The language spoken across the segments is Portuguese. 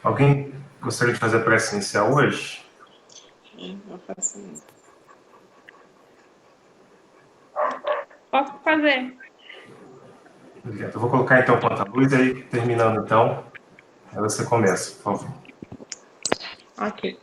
Alguém gostaria de fazer a prece inicial hoje? Eu faço isso. Posso fazer. Obrigado. Eu vou colocar então o conta-luz, aí terminando então, aí você começa, por favor. Ok.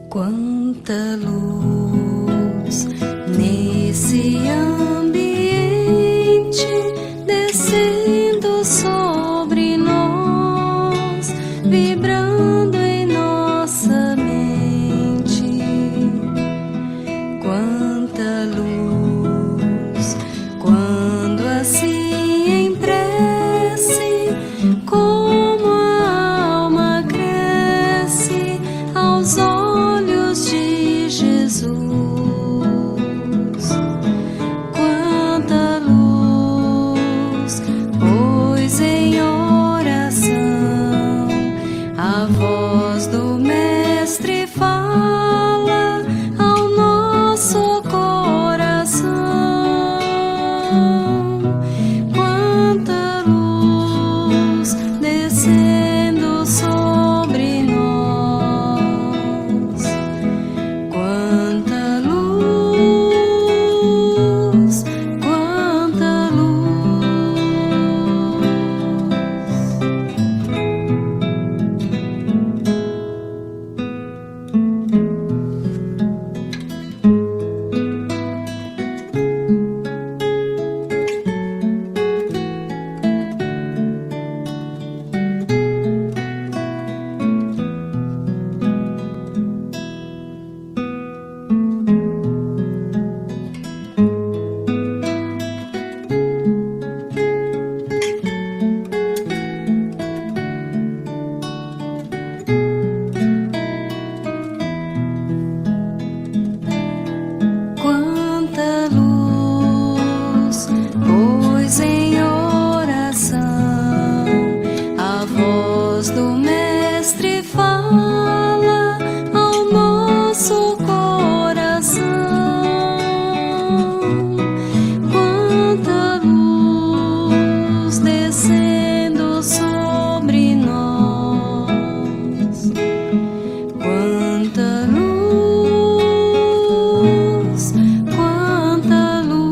Quanta luz nesse ambiente descendo sobre nós, vibrando em nossa mente. Quanta luz quando assim em prece, como a alma cresce aos olhos de Jesus. Quanta luz, pois em oração a voz do Mestre fala ao nosso coração. Quanta luz descendo sobre nós. Quanta luz, quanta luz. Quanta luz, pois em oração a voz do Mestre fala ao nosso coração. Quanta luz descendo sobre nós. Quanta luz, quanta luz.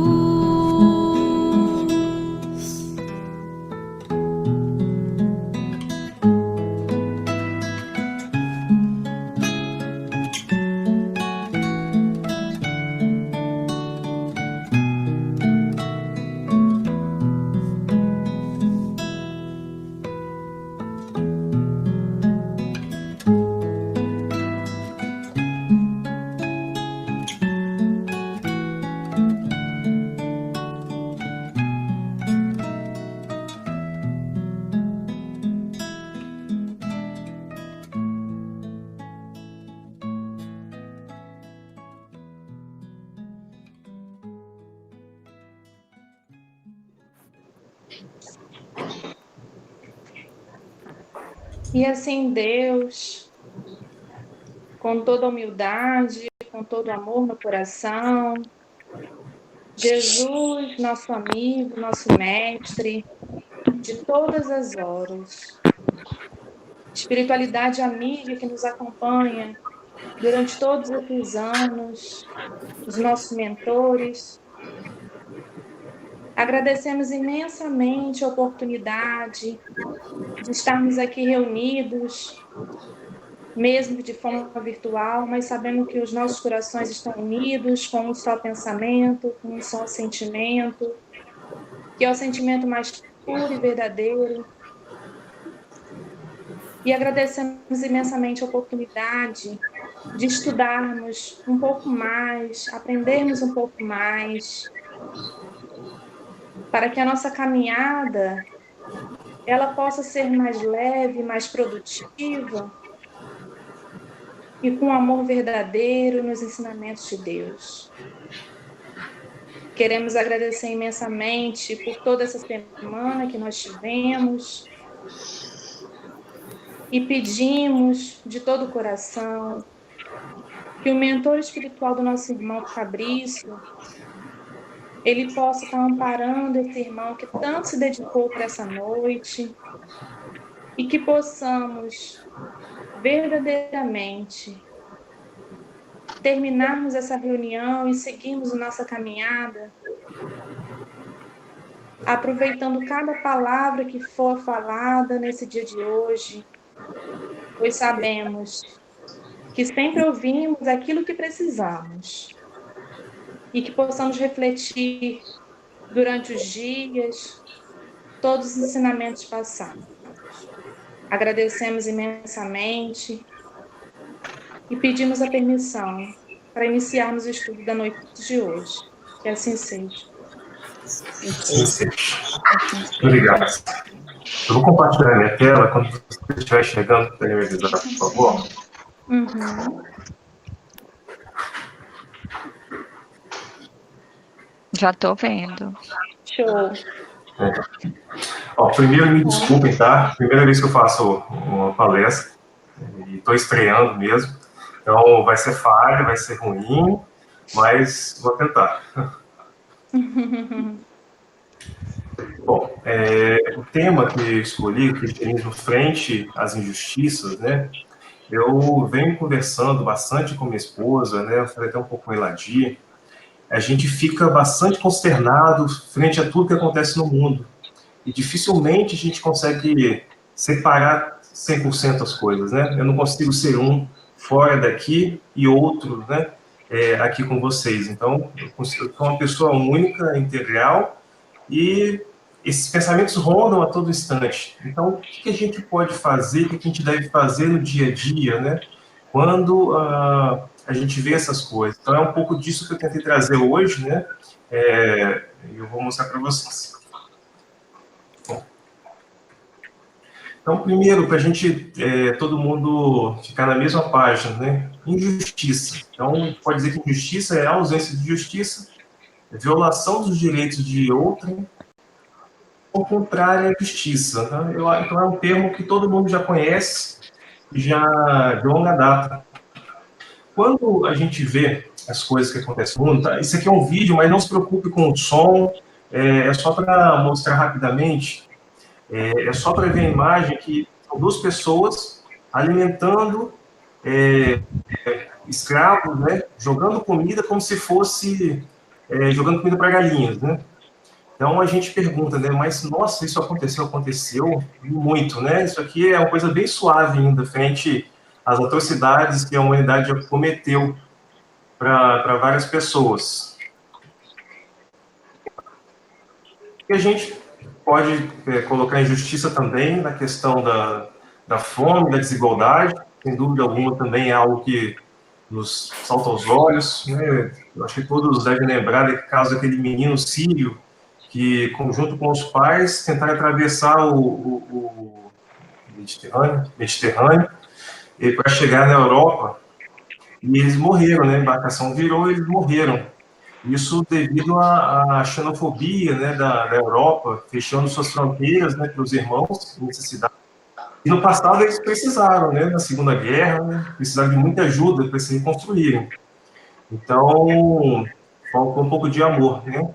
E assim, Deus, com toda humildade, com todo amor no coração, Jesus, nosso amigo, nosso mestre, de todas as horas, espiritualidade amiga que nos acompanha durante todos esses anos, os nossos mentores, agradecemos imensamente a oportunidade de estarmos aqui reunidos, mesmo de forma virtual, mas sabendo que os nossos corações estão unidos com um só pensamento, com um só sentimento, que é o sentimento mais puro e verdadeiro. E agradecemos imensamente a oportunidade de estudarmos um pouco mais, aprendermos um pouco mais, para que a nossa caminhada ela possa ser mais leve, mais produtiva e com amor verdadeiro nos ensinamentos de Deus. queremos agradecer imensamente por toda essa semana que nós tivemos e pedimos de todo o coração que o mentor espiritual do nosso irmão Fabrício, ele possa estar amparando esse irmão que tanto se dedicou para essa noite e que possamos verdadeiramente terminarmos essa reunião e seguirmos a nossa caminhada, aproveitando cada palavra que for falada nesse dia de hoje, pois sabemos que sempre ouvimos aquilo que precisamos e que possamos refletir durante os dias todos os ensinamentos passados. Agradecemos imensamente e pedimos a permissão para iniciarmos o estudo da noite de hoje. Que assim seja. Sim, sim. Obrigado. Eu vou compartilhar minha tela. Quando você estiver chegando, para me avisar, por favor. Uhum. Já estou vendo. Show. Ó, primeiro, me desculpem, tá? Primeira vez que eu faço uma palestra e estou estreando mesmo. Então, vai ser falha, vai ser ruim, mas vou tentar. Bom, o tema que eu escolhi, cristianismo frente às injustiças, né? Eu venho conversando bastante com minha esposa, né? Eu falei até um pouco com a Eladia. A gente fica bastante consternado frente a tudo que acontece no mundo. E dificilmente a gente consegue separar 100% as coisas, né? Eu não consigo ser um fora daqui e outro, né? Aqui com vocês. Então, eu sou uma pessoa única, integral, e esses pensamentos rondam a todo instante. Então, o que a gente pode fazer, o que a gente deve fazer no dia a dia, né? Quando a gente vê essas coisas. Então, é um pouco disso que eu tentei trazer hoje, né? Eu vou mostrar para vocês. Bom. Então, primeiro, para a gente, todo mundo ficar na mesma página, né? Injustiça. Então, pode dizer que injustiça é a ausência de justiça, violação dos direitos de outrem, ou contrário à justiça. Tá? Então, é um termo que todo mundo já conhece, já de longa data. Quando a gente vê as coisas que acontecem no mundo, tá? Isso aqui é um vídeo, mas não se preocupe com o som, é só para mostrar rapidamente, é só para ver a imagem que são duas pessoas alimentando escravos, né, jogando comida como se fosse jogando comida para galinhas, né? Então a gente pergunta, né, mas nossa, isso aconteceu muito, né? Isso aqui é uma coisa bem suave ainda, frente às atrocidades que a humanidade já cometeu para várias pessoas. E a gente pode colocar injustiça também na questão da fome, da desigualdade, sem dúvida alguma também é algo que nos salta aos olhos, né? Eu acho que todos devem lembrar do caso daquele menino sírio que, junto com os pais, tentaram atravessar o Mediterrâneo para chegar na Europa, e eles morreram, né? A embarcação virou e eles morreram. Isso devido à xenofobia, né, da Europa, fechando suas fronteiras, né, para os irmãos em necessidade. E no passado eles precisaram, né, na Segunda Guerra, né, precisaram de muita ajuda para se reconstruírem. Então, faltou um pouco de amor, né?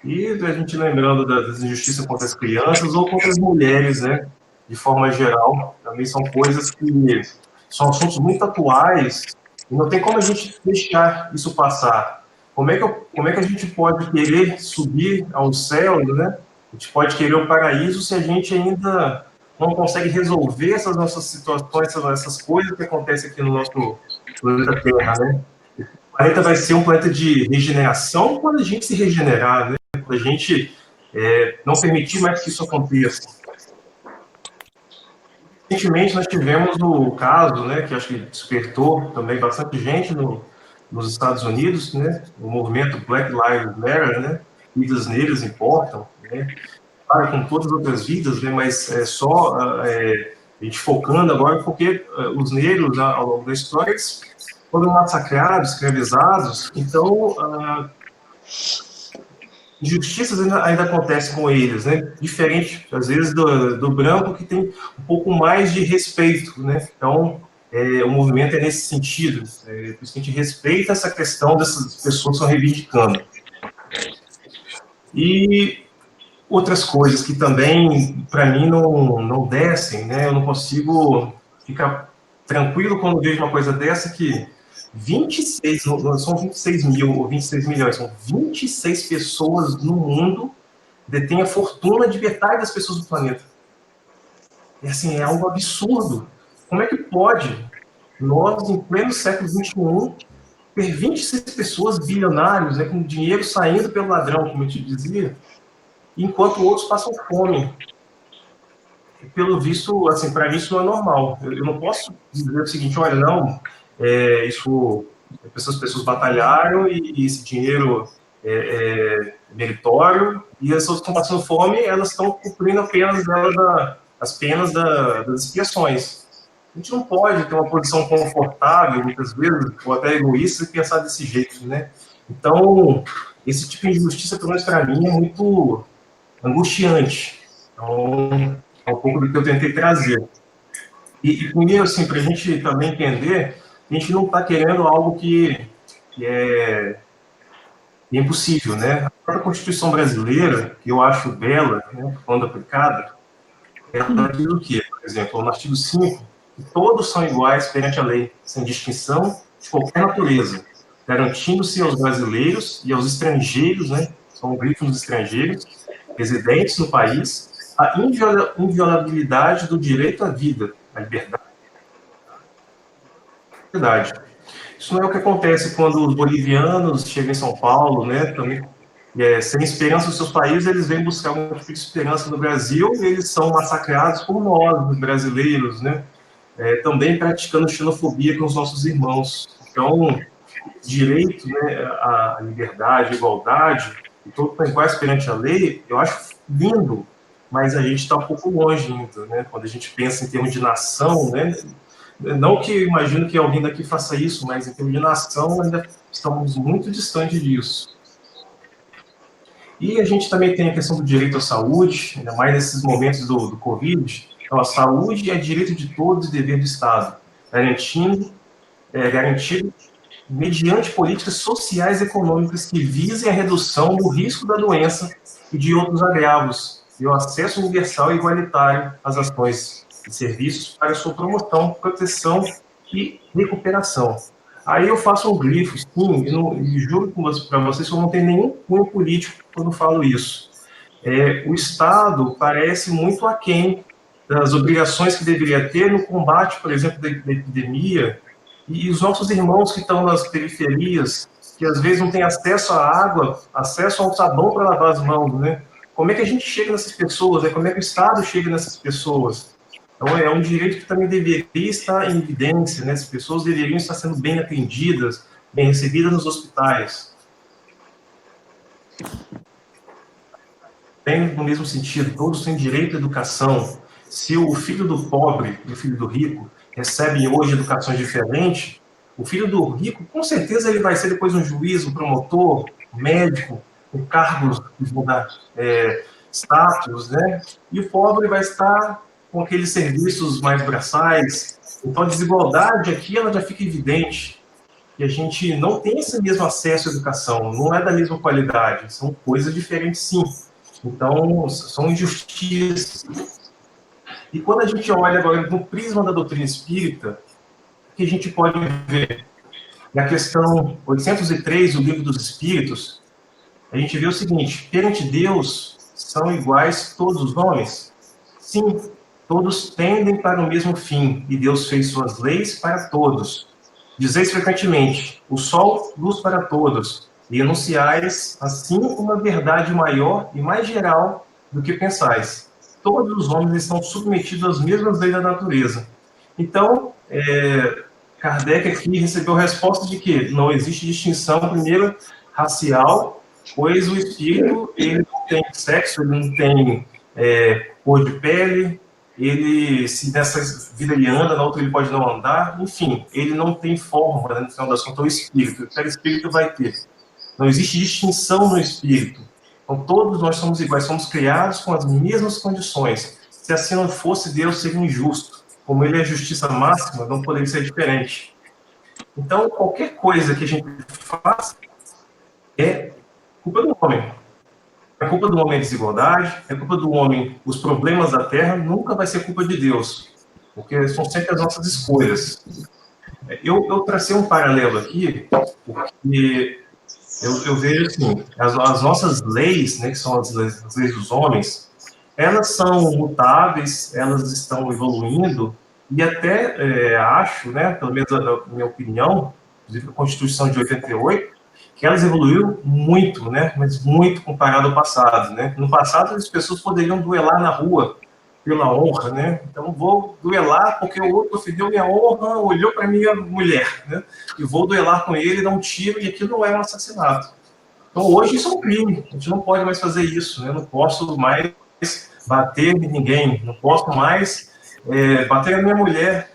E a gente lembrando das injustiças contra as crianças ou contra as mulheres, né, de forma geral, também são coisas que são assuntos muito atuais e não tem como a gente deixar isso passar. Como é que a gente pode querer subir ao céu, né? A gente pode querer o paraíso se a gente ainda não consegue resolver essas nossas situações, essas coisas que acontecem aqui no nosso planeta Terra, né? O planeta vai ser um planeta de regeneração quando a gente se regenerar, né? Quando a gente não permitir mais que isso aconteça. Recentemente nós tivemos o caso, né, que acho que despertou também bastante gente nos Estados Unidos, né, o movimento Black Lives Matter, né, vidas negras importam, né, claro, com todas as outras vidas, né, mas só a gente focando agora porque os negros, ao longo da história, eles foram massacrados, escravizados, então injustiças ainda acontecem com eles, né? Diferente, às vezes, do branco, que tem um pouco mais de respeito, né? Então, o movimento é nesse sentido. Por isso que a gente respeita essa questão dessas pessoas que estão reivindicando. E outras coisas que também, para mim, não descem, né? Eu não consigo ficar tranquilo quando vejo uma coisa dessa, que 26, não são 26 mil ou 26 milhões, são 26 pessoas no mundo detêm a fortuna de metade das pessoas do planeta. E assim, é algo absurdo. Como é que pode nós, em pleno século XXI, ter 26 pessoas bilionários, né, com dinheiro saindo pelo ladrão, como eu te dizia, enquanto outros passam fome? Pelo visto, assim, para mim isso não é normal. Eu não posso dizer o seguinte: olha, não, essas pessoas batalharam e esse dinheiro é meritório, e as pessoas que estão passando fome, elas estão cumprindo apenas as penas das expiações. A gente não pode ter uma posição confortável, muitas vezes, ou até egoísta, e pensar desse jeito, né? Então, esse tipo de injustiça, pelo menos para mim, é muito angustiante. Então, é um pouco do que eu tentei trazer. E primeiro, assim, para a gente também entender, a gente não está querendo algo que é impossível, né? A própria Constituição brasileira, que eu acho bela, né, quando aplicada, ela diz o quê? Por exemplo, no artigo 5, que todos são iguais perante a lei, sem distinção de qualquer natureza, garantindo-se aos brasileiros e aos estrangeiros, né, são grifos dos estrangeiros, residentes no país, a inviolabilidade do direito à vida, à liberdade. Isso não é o que acontece quando os bolivianos chegam em São Paulo, né, também, sem esperança nos seus países, eles vêm buscar um tipo de esperança no Brasil e eles são massacrados por nós, os brasileiros, né, também praticando xenofobia com os nossos irmãos. Então, direito, né, à liberdade, à igualdade, e todos são iguais perante a lei, eu acho lindo, mas a gente está um pouco longe ainda, né, quando a gente pensa em termos de nação, né, não que eu imagino que alguém daqui faça isso, mas em termos de nação ainda estamos muito distantes disso. E a gente também tem a questão do direito à saúde, ainda mais nesses momentos do Covid. Então, a saúde é direito de todos e dever do Estado, garantido mediante políticas sociais e econômicas que visem a redução do risco da doença e de outros agravos, e o acesso universal e igualitário às ações e serviços para sua promoção, proteção e recuperação. Aí eu faço um grifo, sim, e juro para vocês que eu não tenho nenhum cunho político quando falo isso. O Estado parece muito aquém das obrigações que deveria ter no combate, por exemplo, da epidemia, e os nossos irmãos que estão nas periferias, que às vezes não têm acesso à água, acesso ao sabão para lavar as mãos, né? Como é que a gente chega nessas pessoas? Como é que o Estado chega nessas pessoas? Então, é um direito que também deveria estar em evidência, né? As pessoas deveriam estar sendo bem atendidas, bem recebidas nos hospitais. Tem no mesmo sentido, todos têm direito à educação. Se o filho do pobre e o filho do rico recebem hoje educações diferentes, o filho do rico, com certeza, ele vai ser depois um juiz, um promotor, um médico, com cargos que vão dar status, né? E o pobre vai estar com aqueles serviços mais braçais. Então, a desigualdade aqui, ela já fica evidente. E a gente não tem esse mesmo acesso à educação, não é da mesma qualidade, são coisas diferentes, sim. Então, são injustiças. E quando a gente olha agora no prisma da doutrina espírita, o que a gente pode ver? Na questão 803 do Livro dos Espíritos, a gente vê o seguinte: perante Deus são iguais todos os homens? Sim, todos tendem para o mesmo fim, e Deus fez suas leis para todos. Dizeis frequentemente: o sol, luz para todos, e enunciais, assim, uma verdade maior e mais geral do que pensais. Todos os homens estão submetidos às mesmas leis da natureza. Então, Kardec aqui recebeu a resposta de que não existe distinção, primeiro, racial, pois o espírito, ele não tem sexo, ele não tem cor de pele, ele, se nessa vida ele anda, na outra ele pode não andar, enfim, ele não tem forma, né, no final das contas, o espírito. O que o espírito vai ter? Não existe distinção no espírito. Então, todos nós somos iguais, somos criados com as mesmas condições. Se assim não fosse, Deus seria injusto. Como ele é a justiça máxima, não poderia ser diferente. Então, qualquer coisa que a gente faça é culpa do homem. É culpa do homem a desigualdade, é culpa do homem os problemas da Terra, nunca vai ser culpa de Deus, porque são sempre as nossas escolhas. Eu tracei um paralelo aqui, porque eu vejo assim, as nossas leis, né, que são as leis dos homens, elas são mutáveis, elas estão evoluindo, e até acho, né, pelo menos na minha opinião, inclusive a Constituição de 88, que elas evoluíram muito, né, mas muito comparado ao passado, né. No passado, as pessoas poderiam duelar na rua pela honra, né, então vou duelar porque o outro ofendeu minha honra, olhou para minha mulher, né, e vou duelar com ele, dar um tiro, e aquilo não é um assassinato. Então, hoje isso é um crime, a gente não pode mais fazer isso, né, não posso mais bater em ninguém, não posso mais bater na minha mulher.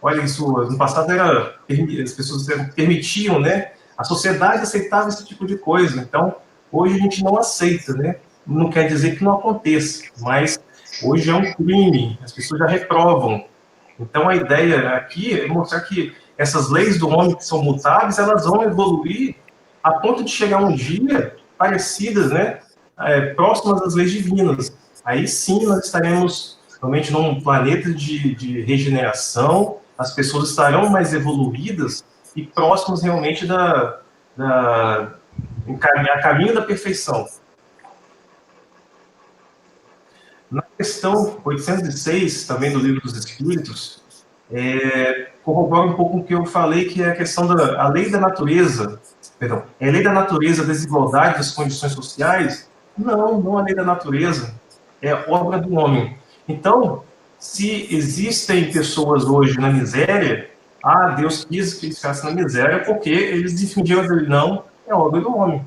Olha, isso no passado as pessoas permitiam, né? A sociedade aceitava esse tipo de coisa. Então, hoje a gente não aceita, né? Não quer dizer que não aconteça, mas hoje é um crime, as pessoas já reprovam. Então, a ideia aqui é mostrar que essas leis do homem que são mutáveis, elas vão evoluir a ponto de chegar um dia parecidas, né? Próximas às leis divinas. Aí sim nós estaremos realmente num planeta de regeneração, as pessoas estarão mais evoluídas e próximas realmente a caminho da perfeição. Na questão 806, também do Livro dos Espíritos, corrobora um pouco com o que eu falei, que é a questão da lei da natureza. Perdão, é a lei da natureza, a desigualdade das condições sociais? Não é a lei da natureza, é obra do homem. Então, se existem pessoas hoje na miséria, Deus quis que eles ficassem na miséria porque eles defendiam dele. Não, é obra do homem.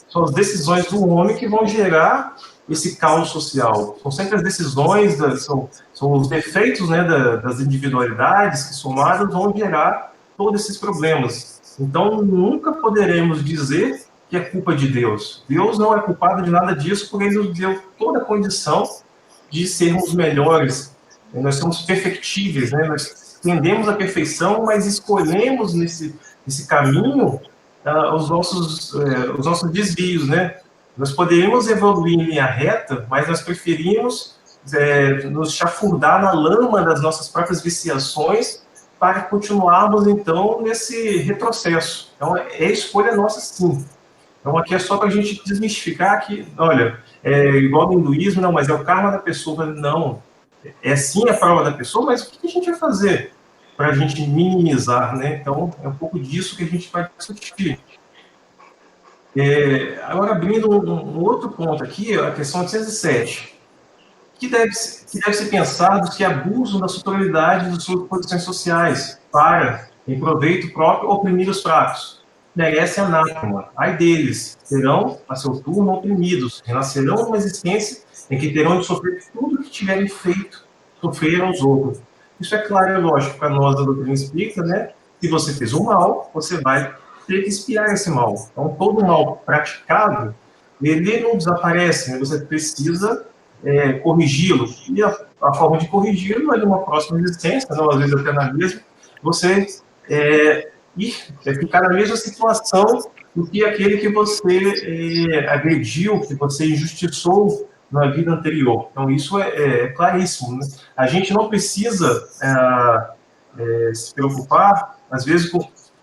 São as decisões do homem que vão gerar esse caos social. São sempre as decisões, são os defeitos, né, das individualidades que somadas vão gerar todos esses problemas. Então, nunca poderemos dizer que é culpa de Deus. Deus não é culpado de nada disso, porque ele nos deu toda a condição de sermos melhores. Nós somos perfectíveis, né? Nós tendemos à perfeição, mas escolhemos nesse caminho os nossos desvios, né? Nós poderíamos evoluir em linha reta, mas nós preferimos nos chafurdar na lama das nossas próprias viciações para continuarmos, então, nesse retrocesso. Então, é escolha nossa, sim. Então, aqui é só para a gente desmistificar que, olha, é igual no hinduísmo, não, mas é o karma da pessoa. Não, é sim a prova da pessoa, mas o que a gente vai fazer para a gente minimizar, né? Então, é um pouco disso que a gente vai discutir. Agora, abrindo um outro ponto aqui, a questão 807, que deve ser pensado que abusam da superioridade de suas posições sociais para, em proveito próprio, oprimir os fracos. Merece anátema. Ai deles, serão, a seu turno, oprimidos, renascerão numa existência em que terão de sofrer tudo o que tiverem feito, sofreram os outros. Isso é claro e lógico para nós da doutrina espírita, né? Se você fez o mal, você vai ter que expiar esse mal. Então, todo mal praticado, ele não desaparece, né? Você precisa corrigi-lo. E a forma de corrigi-lo é de uma próxima existência, não, às vezes até na mesma, você ficar na mesma situação do que aquele que você agrediu, que você injustiçou na vida anterior. Então, isso é claríssimo, né? A gente não precisa se preocupar, às vezes,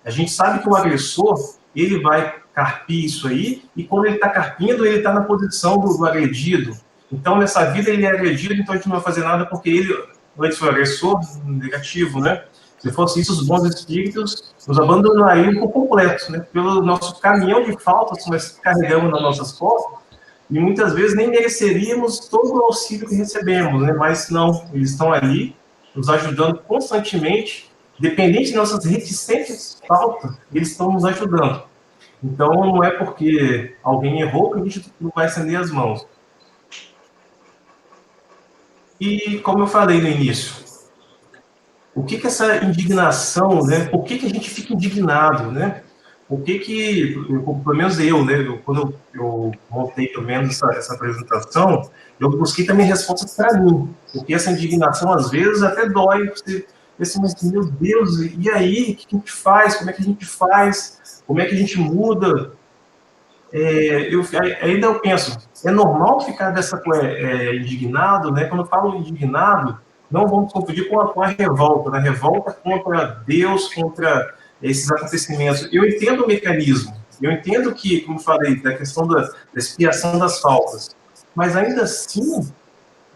a gente sabe que o agressor, ele vai carpir isso aí, e quando ele está carpindo, ele está na posição do agredido. Então, nessa vida, ele é agredido, então a gente não vai fazer nada porque ele, antes foi agressor, negativo, né? Se fosse isso, os bons espíritos nos abandonariam por completo, né? Pelo nosso caminhão de faltas que nós carregamos nas nossas costas, e muitas vezes nem mereceríamos todo o auxílio que recebemos, né? Mas não, eles estão ali, nos ajudando constantemente, dependente de nossas reticentes faltas, eles estão nos ajudando. Então, não é porque alguém errou que a gente não vai estender as mãos. E, como eu falei no início, o que essa indignação, né? Por que a gente fica indignado, né? o que pelo menos eu, né, quando eu montei pelo menos essa apresentação, eu busquei também respostas para mim, porque essa indignação às vezes até dói, você pensa, mas, meu Deus, e aí, o que a gente faz, como é que a gente faz, como é que a gente muda? Ainda eu penso, é normal ficar indignado, né? Quando eu falo indignado, não vamos confundir com a revolta, né? Revolta contra Deus, contra esses acontecimentos. Eu entendo o mecanismo, eu entendo que, como falei, da questão da expiação das faltas, mas ainda assim,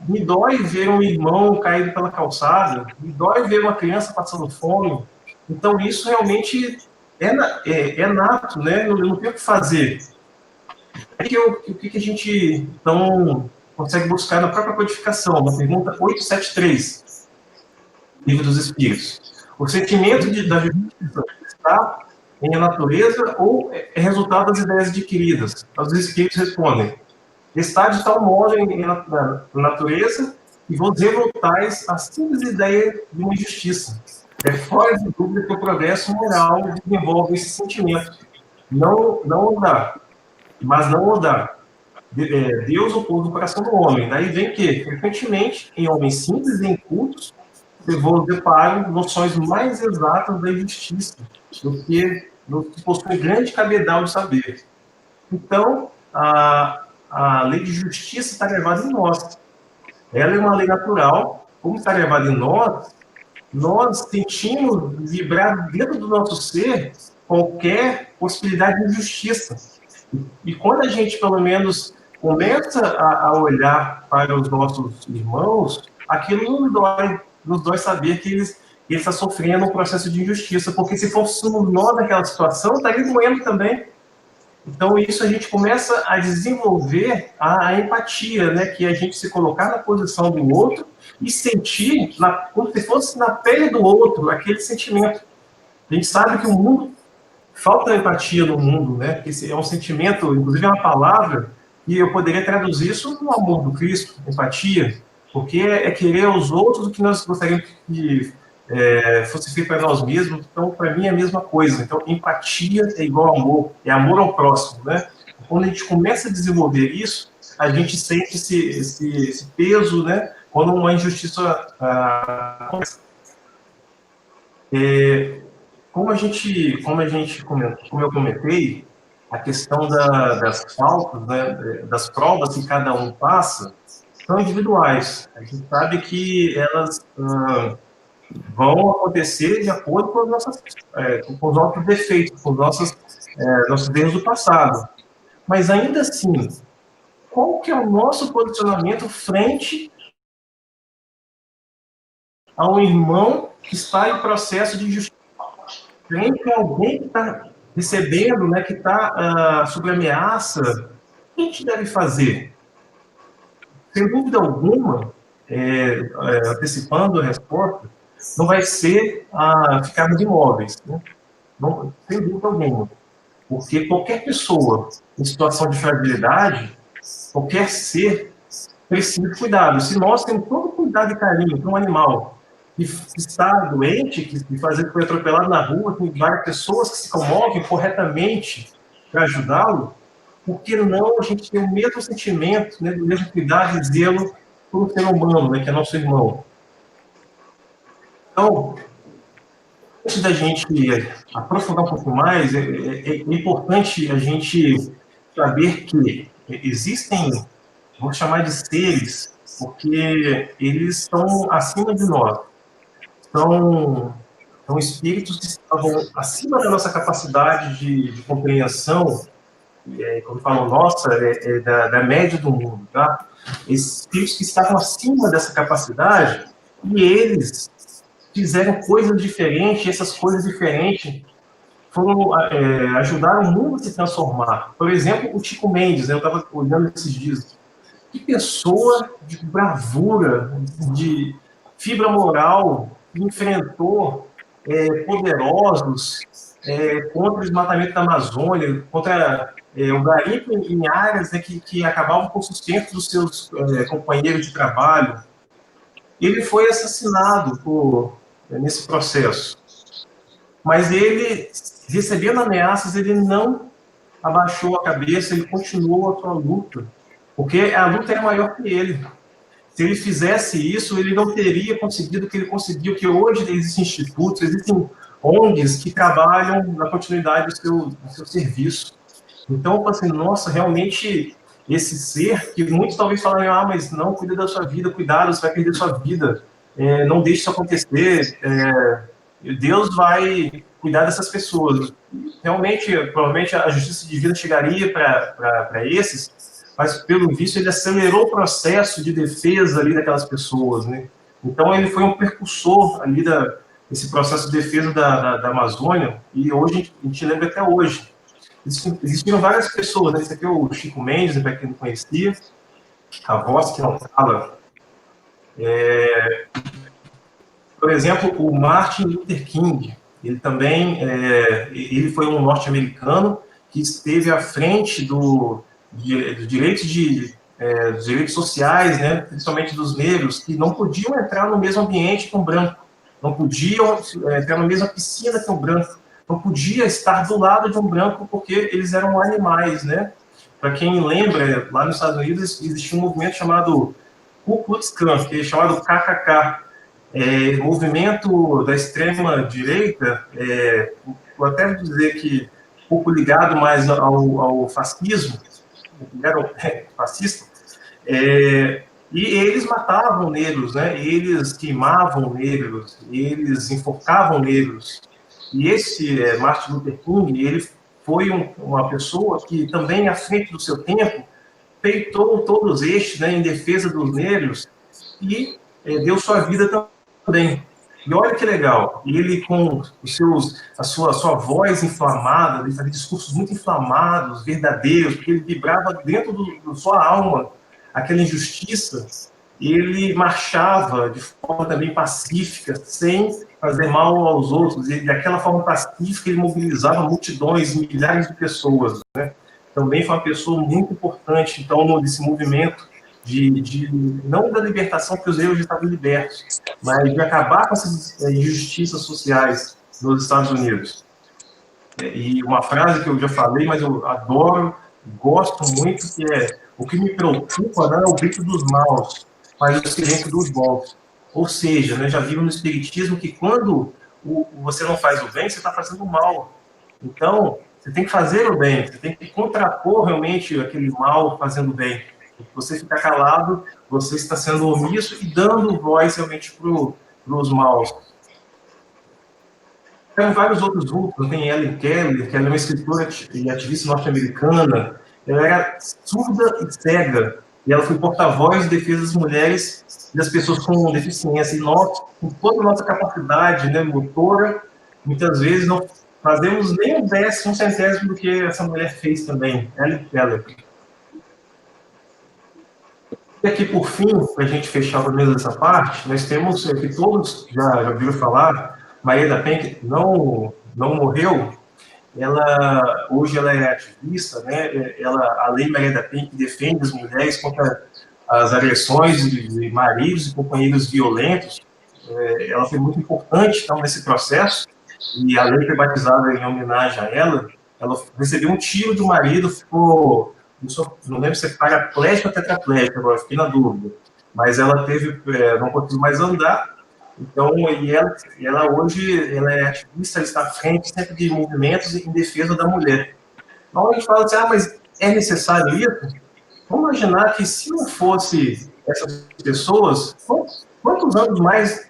me dói ver um irmão caído pela calçada, me dói ver uma criança passando fome. Então, isso realmente é nato, né? Eu não tenho o que fazer. O que a gente, então, consegue buscar na própria codificação, na pergunta 873, Livro dos Espíritos? O sentimento da justiça está em a natureza ou é resultado das ideias adquiridas? Os Espíritos respondem, está de tal modo na natureza que vos revoltais a simples ideia de uma injustiça. É fora de dúvida que o progresso moral desenvolve esse sentimento. Não o dá, mas não o dá. Deus opôs o coração do homem. Daí vem que, frequentemente, em homens simples e incultos, se vos deparam noções mais exatas da injustiça do que nos que possuem grande cabedal de saber. Então, a lei de justiça está gravada em nós. Ela é uma lei natural. Como está gravada em nós sentimos vibrar dentro do nosso ser qualquer possibilidade de injustiça. E quando a gente, pelo menos, começa a olhar para os nossos irmãos, aquilo nos dói saber que eles estão sofrendo um processo de injustiça, porque se fôssemos nós naquela situação, estaria doendo também. Então, isso a gente começa a desenvolver a empatia, né? Que é a gente se colocar na posição do outro e sentir, como se fosse na pele do outro, aquele sentimento. A gente sabe que o mundo falta empatia no mundo, né? Esse é um sentimento, inclusive é uma palavra, e eu poderia traduzir isso no amor do Cristo, empatia, porque é querer aos outros o que nós gostaríamos que fosse feito para nós mesmos. Então, para mim, é a mesma coisa. Então, empatia é igual amor, é amor ao próximo, né? Quando a gente começa a desenvolver isso, a gente sente esse peso, né? Quando uma injustiça acontece. Como eu comentei, a questão das faltas, né, das provas que cada um passa, são individuais. A gente sabe que elas vão acontecer de acordo com, com os nossos defeitos, com os nossos erros do passado. Mas ainda assim, qual que é o nosso posicionamento frente a um irmão que está em processo de justiça? Frente a alguém que está recebendo, né, que está sob ameaça, o que a gente deve fazer? Sem dúvida alguma, antecipando a resposta, não vai ser ficarmos imóveis, né? Não, sem dúvida alguma. Porque qualquer pessoa em situação de fragilidade, qualquer ser, precisa de cuidado. Se nós temos todo cuidado e carinho para um animal que está doente, que foi atropelado na rua, tem várias pessoas que se comovem corretamente para ajudá-lo, por que não a gente ter o mesmo sentimento, né, o mesmo cuidado e zelo por um ser humano, né, que é nosso irmão? Então, antes da gente aprofundar um pouco mais, é importante a gente saber que existem, vou chamar de seres, porque eles estão acima de nós. São espíritos que estavam acima da nossa capacidade de compreensão, quando falam nossa, da média do mundo, tá? Esses espíritos que estavam acima dessa capacidade, e eles fizeram coisas diferentes, essas coisas diferentes ajudaram o mundo a se transformar. Por exemplo, o Chico Mendes, né, eu estava olhando esses dias, que pessoa de bravura, de fibra moral, que enfrentou poderosos contra o desmatamento da Amazônia, contra o garimpo em áreas, né, que acabavam com o sustento dos seus companheiros de trabalho. Ele foi assassinado nesse processo. mas ele, recebendo ameaças, ele não abaixou a cabeça, ele continuou a sua luta, porque a luta é maior que ele. Se ele fizesse isso, ele não teria conseguido o que ele conseguiu, que hoje existem institutos, existem ONGs que trabalham na continuidade do seu serviço. Então, assim, nossa, realmente, esse ser, que muitos talvez falem, mas não, cuida da sua vida, cuidado, você vai perder sua vida, não deixe isso acontecer, Deus vai cuidar dessas pessoas. Realmente, provavelmente, a justiça divina chegaria para esses, mas, pelo visto, ele acelerou o processo de defesa ali daquelas pessoas, né? Então, ele foi um precursor ali desse processo de defesa da Amazônia, e hoje, a gente lembra até hoje. Existiram várias pessoas, né? Esse aqui é o Chico Mendes, para quem não conhecia, a voz que não fala. Por exemplo, o Martin Luther King, ele também ele foi um norte-americano que esteve à frente dos direitos sociais, né, principalmente dos negros, que não podiam entrar no mesmo ambiente que um branco, não podiam entrar na mesma piscina que um branco, não podia estar do lado de um branco porque eles eram animais, né? Para quem lembra, lá nos Estados Unidos existia um movimento chamado Ku Klux Klan, que é chamado KKK, movimento da extrema direita, vou até dizer que um pouco ligado mais ao fascismo, era fascista, e eles matavam negros, né? Eles queimavam negros, eles enforcavam negros. E esse Martin Luther King, ele foi uma pessoa que também, à frente do seu tempo, peitou todos estes, né, em defesa dos negros e deu sua vida também. E olha que legal, ele com a sua voz inflamada, ele fazia discursos muito inflamados, verdadeiros, porque ele vibrava dentro da sua alma aquela injustiça, e ele marchava de forma também pacífica, sem fazer mal aos outros, e daquela forma pacífica ele mobilizava multidões, milhares de pessoas, né? Também foi uma pessoa muito importante, então, nesse movimento não da libertação, porque os negros já estavam libertos, mas de acabar com essas injustiças sociais nos Estados Unidos. E uma frase que eu já falei, mas eu adoro, gosto muito, que o que me preocupa não é o grito dos maus, mas o silêncio dos bons. Ou seja, né, já vimos no Espiritismo que quando você não faz o bem, você está fazendo o mal. Então, você tem que fazer o bem, você tem que contrapor realmente aquele mal fazendo o bem. Se você ficar calado, você está sendo omisso e dando voz realmente para os maus. Tem vários outros vultos, tem Ellen Keller, que ela é uma escritora e ativista norte-americana. Ela era surda e cega, e ela foi porta-voz de defesa das mulheres e das pessoas com deficiência. E nós, com toda a nossa capacidade, né, motora, muitas vezes não fazemos nem um décimo, um centésimo do que essa mulher fez também, Ellen Keller. E aqui, por fim, para a gente fechar pelo menos essa parte, nós temos, que todos já ouviram falar, Maria da Penha, que não morreu, hoje ela é ativista, né? A Lei Maria da Penha, que defende as mulheres contra as agressões de maridos e companheiros violentos, ela foi muito importante então, nesse processo, e a lei foi batizada em homenagem a ela. Ela recebeu um tiro do marido, ficou, não lembro se é paraplégica ou tetraplégica, agora fiquei na dúvida, mas ela não conseguiu mais andar. Então, ela hoje ela é ativista, ela está à frente sempre de movimentos em defesa da mulher. Então, a gente fala assim, mas é necessário isso? Vamos imaginar que se não fosse essas pessoas, quantos anos mais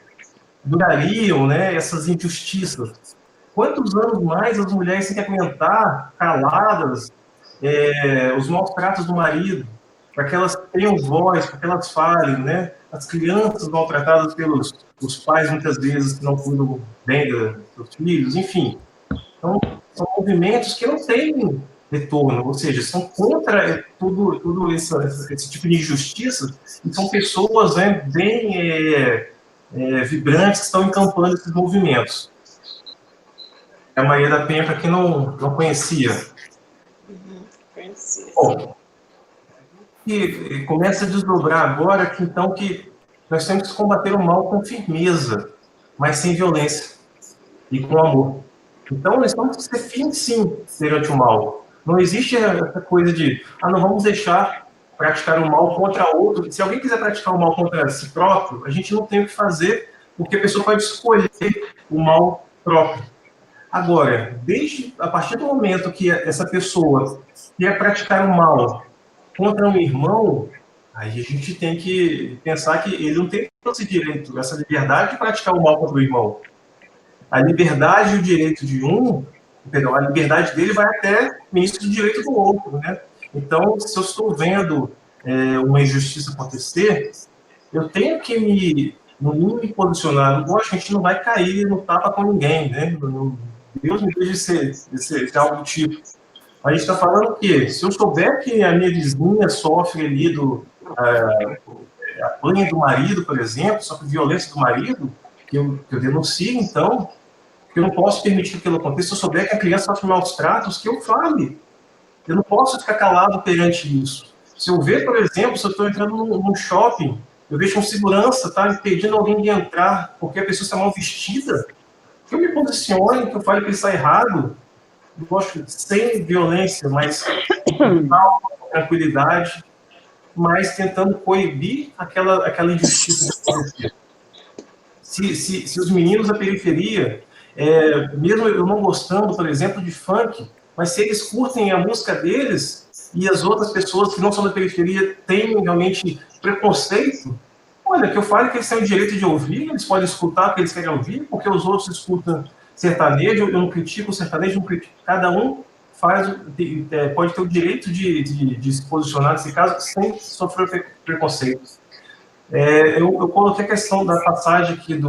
durariam, né, essas injustiças? Quantos anos mais as mulheres têm que aguentar caladas os maus tratos do marido, para que elas tenham voz, para que elas falem, né? As crianças maltratadas pelos pais, muitas vezes, que não cuidam bem dos filhos, enfim. Então, são movimentos que não têm retorno, ou seja, são contra tudo esse tipo de injustiça, e são pessoas, né, bem vibrantes que estão encampando esses movimentos. A Maria da Penha, para quem não conhecia. Bom, e começa a desdobrar agora que nós temos que combater o mal com firmeza, mas sem violência e com amor. Então, nós temos que ser firmes, sim, perante o mal. Não existe essa coisa de, não vamos deixar praticar o mal contra outro. Se alguém quiser praticar o mal contra si próprio, a gente não tem o que fazer, porque a pessoa pode escolher o mal próprio. Agora, a partir do momento que essa pessoa quer praticar o mal contra um irmão, aí a gente tem que pensar que ele não tem esse direito, essa liberdade de praticar o mal contra o irmão. A liberdade e o direito de um, perdão, a liberdade dele vai até ministro do direito do outro, né? Então, se eu estou vendo uma injustiça acontecer, eu tenho que no mínimo, me posicionar. Lógico, a gente não vai cair no tapa com ninguém, né? Deus me deixe de algo do tipo. A gente está falando que, se eu souber que a minha vizinha sofre ali apanha do marido, por exemplo, sofre violência do marido, que eu denuncie, então, que eu não posso permitir que aquilo aconteça. Se eu souber que a criança sofre maus tratos, que eu fale. Eu não posso ficar calado perante isso. Se eu ver, por exemplo, se eu estou entrando num shopping, eu vejo um segurança tá impedindo alguém de entrar porque a pessoa está mal vestida, que eu me posicione, que eu fale que ele está errado, eu gosto sem violência, mas com tranquilidade, mas tentando coibir aquela injustiça de acontecer. Se os meninos da periferia, mesmo eu não gostando, por exemplo, de funk, mas se eles curtem a música deles e as outras pessoas que não são da periferia têm realmente preconceito, olha, que eu fale que eles têm o direito de ouvir, eles podem escutar o que eles querem ouvir, porque os outros escutam sertanejo, eu não critico o sertanejo, não critico. Cada um pode ter o direito de se posicionar nesse caso sem sofrer preconceitos. Eu coloquei a questão da passagem aqui de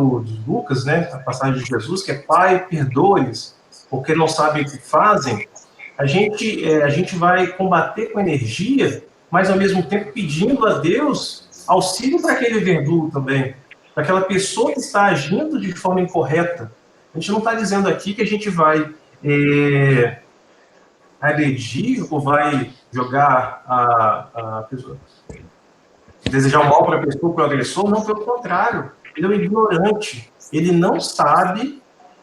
Lucas, né, a passagem de Jesus, que é Pai, perdoe-lhes, porque não sabem o que fazem. A gente vai combater com energia, mas ao mesmo tempo pedindo a Deus auxílio para aquele verdugo também, para aquela pessoa que está agindo de forma incorreta. A gente não está dizendo aqui que a gente vai agredir ou vai jogar a pessoa, desejar o mal para a pessoa, para o agressor, não, pelo contrário. Ele é um ignorante, ele não sabe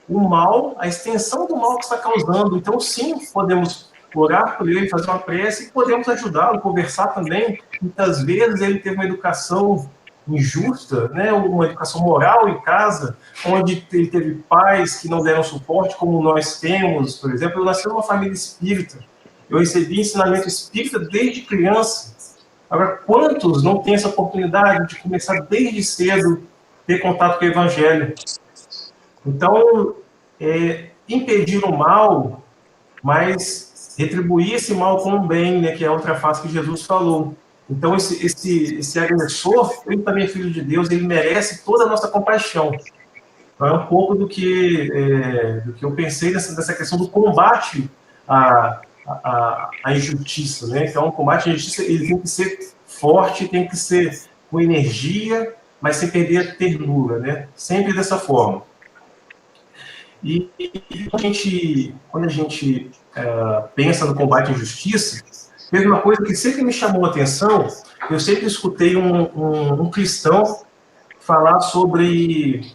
o mal, a extensão do mal que está causando. Então, sim, podemos orar por ele, fazer uma prece, e podemos ajudá-lo, conversar também. Muitas vezes ele teve uma educação injusta, né, uma educação moral em casa, onde ele teve pais que não deram suporte, como nós temos, por exemplo. Eu nasci numa família espírita, eu recebi ensinamento espírita desde criança. Agora, quantos não têm essa oportunidade de começar desde cedo ter contato com o Evangelho? Então, impedir o mal, mas retribuir esse mal com o bem, né, que é a outra face que Jesus falou. Então, esse agressor, ele também é filho de Deus, ele merece toda a nossa compaixão. Então, é um pouco do que eu pensei dessa questão do combate à injustiça, né? Então, o combate à injustiça, ele tem que ser forte, tem que ser com energia, mas sem perder a ternura, né? Sempre dessa forma. E quando a gente pensa no combate à injustiça, teve uma coisa que sempre me chamou a atenção. Eu sempre escutei um cristão falar sobre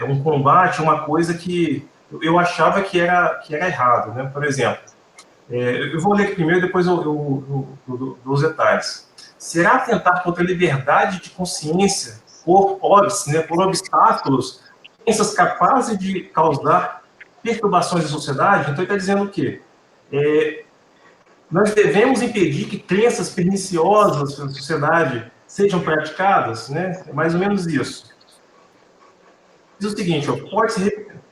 um combate, uma coisa que eu achava que era errado, né? Por exemplo, eu vou ler aqui primeiro, depois eu dou os detalhes. Será atentar contra a liberdade de consciência por obstáculos, crenças capazes de causar perturbações na sociedade? Então, ele está dizendo o quê? Nós devemos impedir que crenças perniciosas na sociedade sejam praticadas, né? É mais ou menos isso. Diz o seguinte,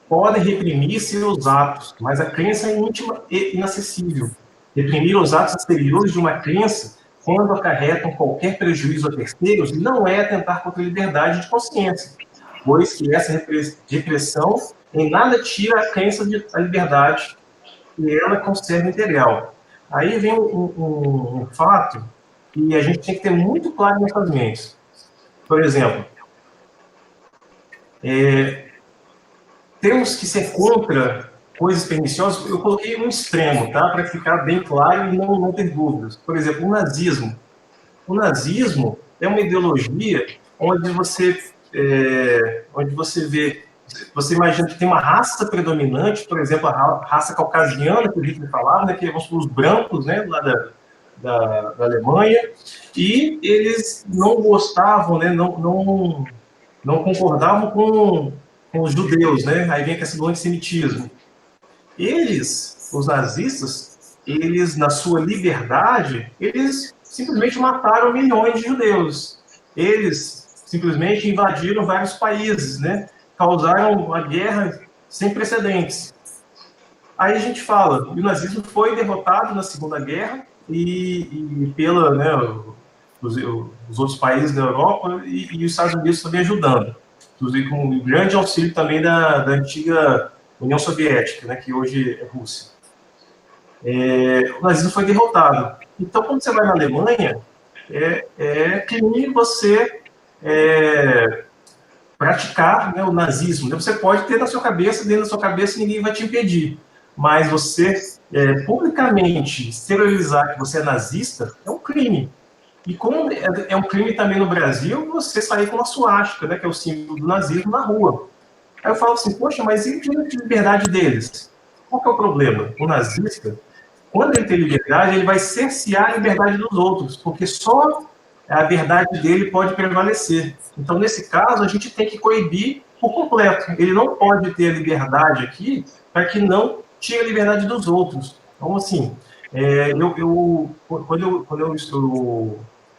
podem reprimir-se os atos, mas a crença é íntima e inacessível. Reprimir os atos exteriores de uma crença, quando acarretam qualquer prejuízo a terceiros, não é atentar contra a liberdade de consciência, pois que essa repressão em nada tira a crença da liberdade e ela conserva integral. Aí vem um fato que a gente tem que ter muito claro em nossas mentes. Por exemplo, temos que ser contra coisas perniciosas. Eu coloquei um extremo, tá? Para ficar bem claro e não ter dúvidas. Por exemplo, o nazismo. O nazismo é uma ideologia onde você vê você imagina que tem uma raça predominante, por exemplo, a raça caucasiana, que o Hitler falava, né, que são os brancos, né, lá da Alemanha, e eles não gostavam, né, não concordavam com os judeus, né, aí vem a questão do antissemitismo. Eles, os nazistas, eles, na sua liberdade, eles simplesmente mataram milhões de judeus. Eles simplesmente invadiram vários países, né? Causaram uma guerra sem precedentes. Aí a gente fala, o nazismo foi derrotado na Segunda Guerra e pela, né, os outros países da Europa e os Estados Unidos também ajudando, inclusive com um grande auxílio também da antiga União Soviética, né, que hoje é Rússia. O nazismo foi derrotado. Então, quando você vai na Alemanha, é crime você praticar, né, o nazismo. Você pode ter na sua cabeça, dentro da sua cabeça, ninguém vai te impedir. Mas você publicamente exteriorizar que você é nazista é um crime. E como é um crime também no Brasil, você sair com uma suástica, né, que é o símbolo do nazismo, na rua. Aí eu falo assim, poxa, mas e o direito de liberdade deles? Qual que é o problema? O nazista, quando ele tem liberdade, ele vai cercear a liberdade dos outros, porque só a verdade dele pode prevalecer. Então, nesse caso, a gente tem que coibir por completo. Ele não pode ter a liberdade aqui para que não tire a liberdade dos outros. Então, assim, quando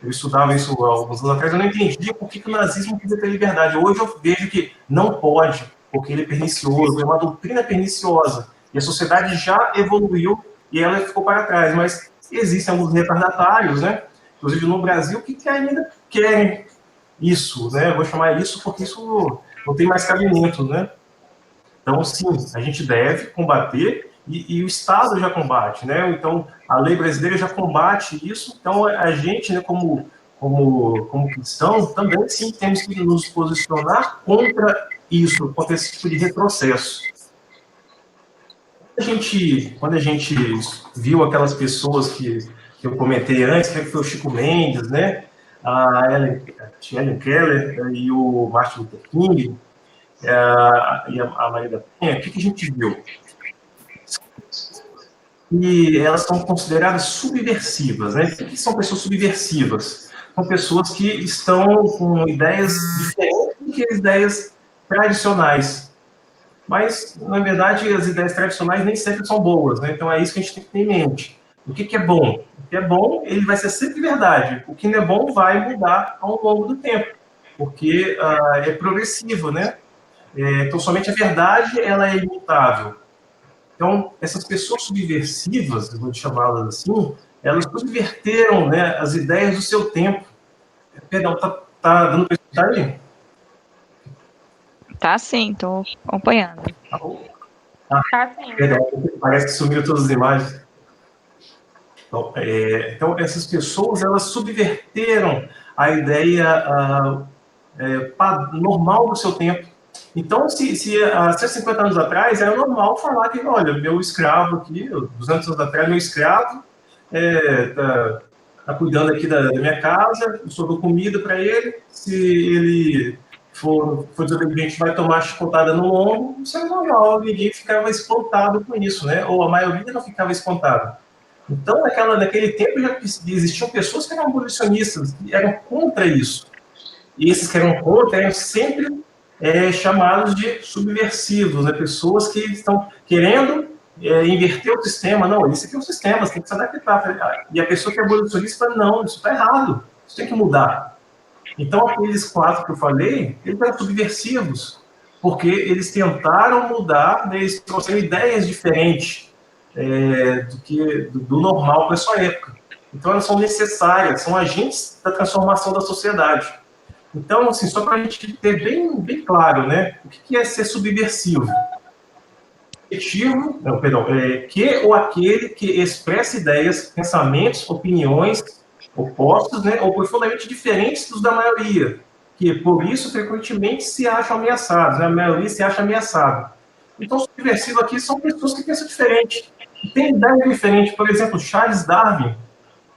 eu estudava isso há alguns anos atrás, eu não entendia por que o nazismo queria ter liberdade. Hoje eu vejo que não pode, porque ele é pernicioso, é uma doutrina perniciosa. E a sociedade já evoluiu e ela ficou para trás. Mas existem alguns retardatários, né? Inclusive no Brasil, que ainda querem isso, né? Eu vou chamar isso porque isso não tem mais cabimento, né? Então, sim, a gente deve combater e o Estado já combate, né? Então, a lei brasileira já combate isso. Então, a gente, né, como cristão, também, sim, temos que nos posicionar contra isso, contra esse tipo de retrocesso. Quando a gente viu aquelas pessoas que eu comentei antes, que foi o Chico Mendes, né? A Helen Keller e o Martin Luther King, e a Maria da Penha, o que a gente viu? E elas são consideradas subversivas, né? O que são pessoas subversivas? São pessoas que estão com ideias diferentes do que as ideias tradicionais. Mas, na verdade, as ideias tradicionais nem sempre são boas, né? Então é isso que a gente tem que ter em mente. O que é bom? O que é bom, ele vai ser sempre verdade. O que não é bom vai mudar ao longo do tempo, porque é progressivo, né? Então, somente a verdade, ela é imutável. Então, essas pessoas subversivas, eu vou chamá-las assim, elas subverteram, né, as ideias do seu tempo. Perdão, tá dando para escutar aí? Tá sim, estou acompanhando. Tá sim. Perdão, parece que sumiram todas as imagens. Então, essas pessoas, elas subverteram a ideia normal do seu tempo. Então, se há 150 anos atrás, era normal falar que, olha, meu escravo aqui, 200 anos atrás, meu escravo tá cuidando aqui da minha casa, eu só dou comida para ele, se ele for desobediente, vai tomar chicotada no lombo, isso é normal, ninguém ficava espantado com isso, né? Ou a maioria não ficava espantada. Então, naquele tempo já existiam pessoas que eram abolicionistas, que eram contra isso. E esses que eram contra eram sempre chamados de subversivos, né? Pessoas que estão querendo inverter o sistema. Não, esse aqui é o sistema, você tem que se adaptar. E a pessoa que é abolicionista fala, não, isso está errado, isso tem que mudar. Então, aqueles 4 que eu falei, eles eram subversivos, porque eles tentaram mudar, né, eles trouxeram ideias diferentes do normal para a sua época. Então, elas são necessárias, são agentes da transformação da sociedade. Então, assim, só para a gente ter bem claro, né, o que é ser subversivo? Que ou aquele que expressa ideias, pensamentos, opiniões opostos, né, ou profundamente diferentes dos da maioria, que por isso frequentemente se acham ameaçados, né, a maioria se acha ameaçada. Então, subversivo aqui são pessoas que pensam diferente, que têm ideias diferentes. Por exemplo, Charles Darwin,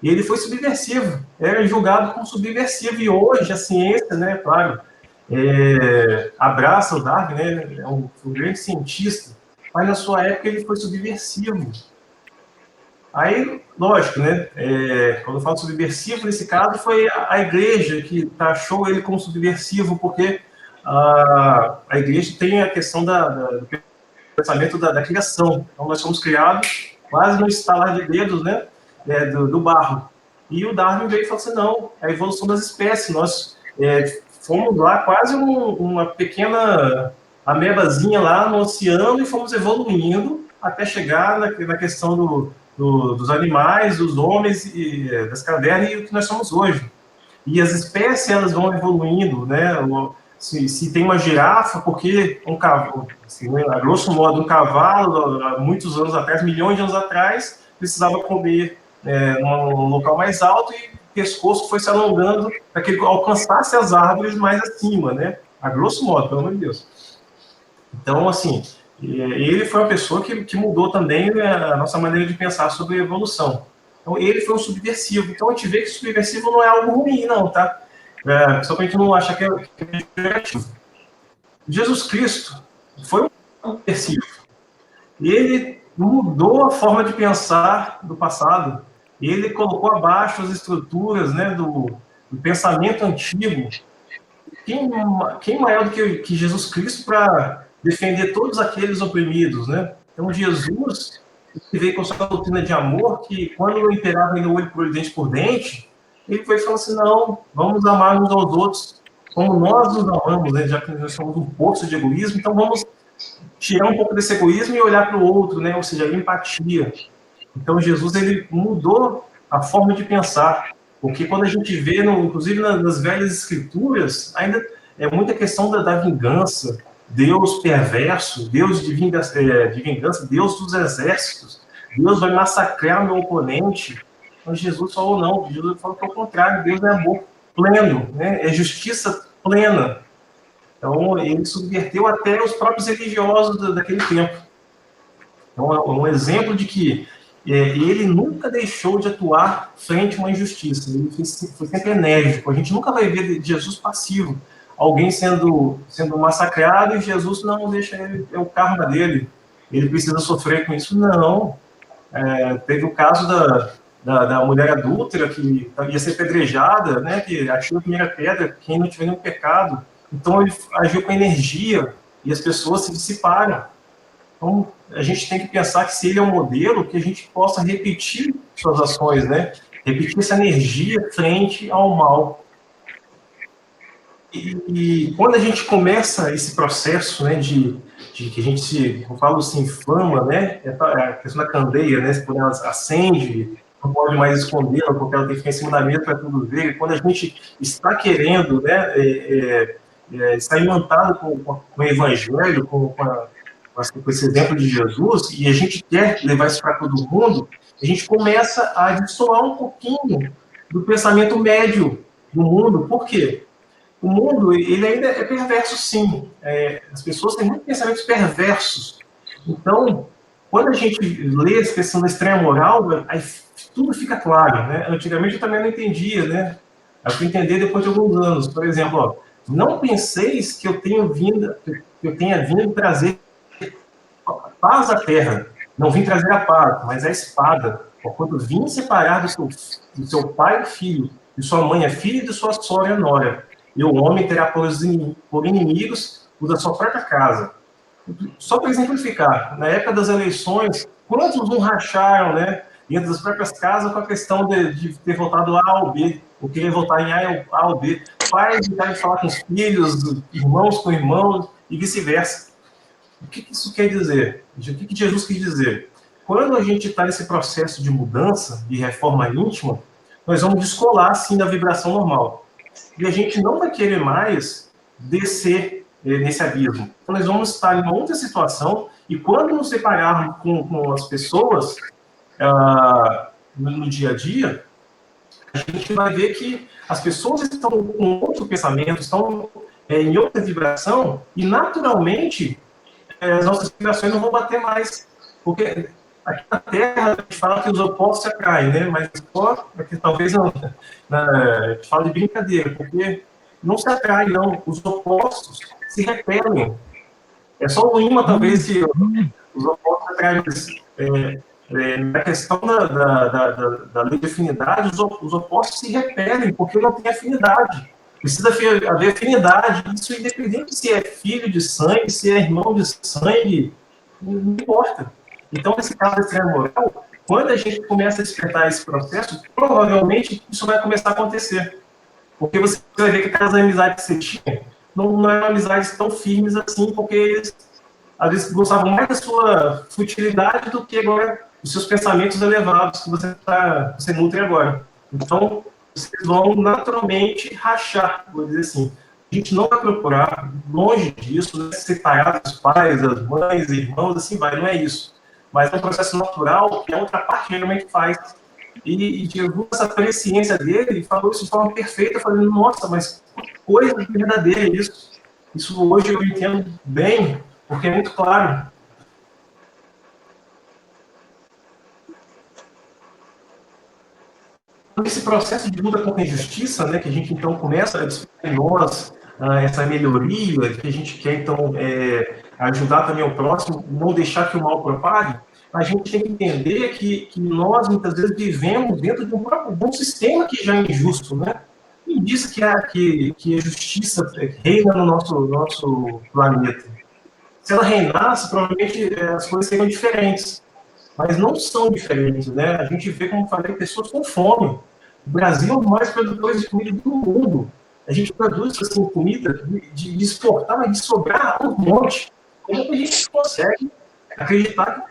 ele foi subversivo, era julgado como subversivo, e hoje a ciência, né, claro, abraça o Darwin, né? É um grande cientista, mas na sua época ele foi subversivo. Aí, lógico, né? Quando eu falo subversivo, nesse caso, foi a igreja que taxou ele como subversivo, porque a igreja tem a questão do pensamento da criação. Então, nós somos criados quase no estalar de dedos, né? Do barro. E o Darwin veio e falou assim: não, é a evolução das espécies. Nós fomos lá quase uma pequena amebazinha lá no oceano e fomos evoluindo até chegar na questão dos animais, dos homens, das cavernas e o que nós somos hoje. E as espécies, elas vão evoluindo, né? Se tem uma girafa, porque um cavalo, assim, a grosso modo, um cavalo, há muitos anos atrás, milhões de anos atrás, precisava comer num local mais alto e o pescoço foi se alongando para que ele alcançasse as árvores mais acima, né? A grosso modo, pelo amor de Deus. Então, assim, ele foi uma pessoa que mudou também a nossa maneira de pensar sobre a evolução. Então, ele foi um subversivo. Então, a gente vê que subversivo não é algo ruim, não, tá? Só para a gente não achar que é negativo. Jesus Cristo foi um subversivo. Ele mudou a forma de pensar do passado. Ele colocou abaixo as estruturas, né, do pensamento antigo. Quem maior do que Jesus Cristo para defender todos aqueles oprimidos, né? Então, Jesus veio com sua doutrina de amor, que quando o imperava no olho por olho, dente por dente, ele foi falando assim: não, vamos amar uns aos outros como nós nos amamos, né? Já que nós somos um poço de egoísmo, então vamos tirar um pouco desse egoísmo e olhar para o outro, né? Ou seja, a empatia. Então, Jesus, ele mudou a forma de pensar, porque quando a gente vê, inclusive nas velhas escrituras, ainda é muita questão da vingança, Deus perverso, Deus de vingança, Deus dos exércitos, Deus vai massacrar meu oponente. Mas Jesus falou não, Jesus falou que é o contrário, Deus é amor pleno, né? É justiça plena. Então, ele subverteu até os próprios religiosos daquele tempo. Então, é um exemplo de que ele nunca deixou de atuar frente a uma injustiça. Ele foi sempre enérgico. A gente nunca vai ver Jesus passivo. Alguém sendo massacrado e Jesus não deixa ele, é o karma dele. Ele precisa sofrer com isso. Não. Teve o caso da mulher adúltera que ia ser pedrejada, né, que atirou a primeira pedra, quem não tiver nenhum pecado. Então, ele agiu com energia e as pessoas se dissiparam. Então, a gente tem que pensar que se ele é um modelo, que a gente possa repetir suas ações, né? Repetir essa energia frente ao mal. E quando a gente começa esse processo, né, de que a gente, eu falo assim, inflama, né? A questão da candeia, né? Quando ela acende, não pode mais escondê-la, porque ela tem que ficar em cima da mesa para tudo ver. E quando a gente está querendo, né, está imantado com o evangelho, com esse exemplo de Jesus, e a gente quer levar isso para todo mundo, a gente começa a dissoar um pouquinho do pensamento médio do mundo. Por quê? O mundo, ele ainda é perverso, sim. As pessoas têm muitos pensamentos perversos. Então, quando a gente lê a questão da extrema moral, aí tudo fica claro, né? Antigamente eu também não entendia, né? Eu fui entender depois de alguns anos. Por exemplo, ó, não penseis que eu tenha vindo trazer paz à terra. Não vim trazer a paz, mas a espada. Quando vim separar do seu pai e filho, de sua mãe a filha e de sua sogra a nora. E o homem terá por inimigos os da sua própria casa. Só para exemplificar, na época das eleições, quantos não racharam, né, dentro das próprias casas com a questão de ter votado A ou B, ou querer votar em A ou B. Pais de falar com os filhos, irmãos com irmãos e vice-versa. O que isso quer dizer? O que Jesus quis dizer? Quando a gente está nesse processo de mudança, de reforma íntima, nós vamos descolar, sim, da vibração normal. E a gente não vai querer mais descer nesse abismo. Então, nós vamos estar em uma outra situação, e quando nos separarmos com as pessoas no dia a dia, a gente vai ver que as pessoas estão com outro pensamento, estão em outra vibração, e naturalmente as nossas vibrações não vão bater mais. Porque aqui na Terra a gente fala que os opostos se atraem, né? Mas só que talvez não. A gente fala de brincadeira, porque não se atraem, não. Os opostos se repelem. É só o ímã, talvez, que os opostos atraem. Na questão da lei de afinidade, os opostos se repelem, porque não tem afinidade. Precisa haver afinidade. Isso independente se é filho de sangue, se é irmão de sangue, não importa. Então, nesse caso da estranha moral, quando a gente começa a despertar esse processo, provavelmente isso vai começar a acontecer. Porque você vai ver que aquelas amizades que você tinha não eram amizades tão firmes assim, porque eles, às vezes, gostavam mais da sua futilidade do que agora os seus pensamentos elevados que você nutre agora. Então, vocês vão naturalmente rachar, vou dizer assim. A gente não vai procurar, longe disso, né, separar os pais, as mães, irmãos, assim vai, não é isso. Mas é um processo natural que a outra parte realmente faz. E Jesus, essa presciência dele, falou isso de forma perfeita, falando, nossa, mas coisa verdadeira isso. Isso hoje eu entendo bem, porque é muito claro. Esse processo de luta contra a injustiça, né, que a gente então começa a despertar em nós essa melhoria, que a gente quer então ajudar também o próximo, não deixar que o mal propague, a gente tem que entender que nós muitas vezes vivemos dentro de um sistema que já é injusto, né? E diz que a justiça reina no nosso planeta. Se ela reinasse, provavelmente as coisas seriam diferentes. Mas não são diferentes, né? A gente vê, como falei, pessoas com fome. O Brasil é um dos maiores produtores de comida do mundo. A gente produz assim, comida de exportar, mas de sobrar um monte. Como é que a gente consegue acreditar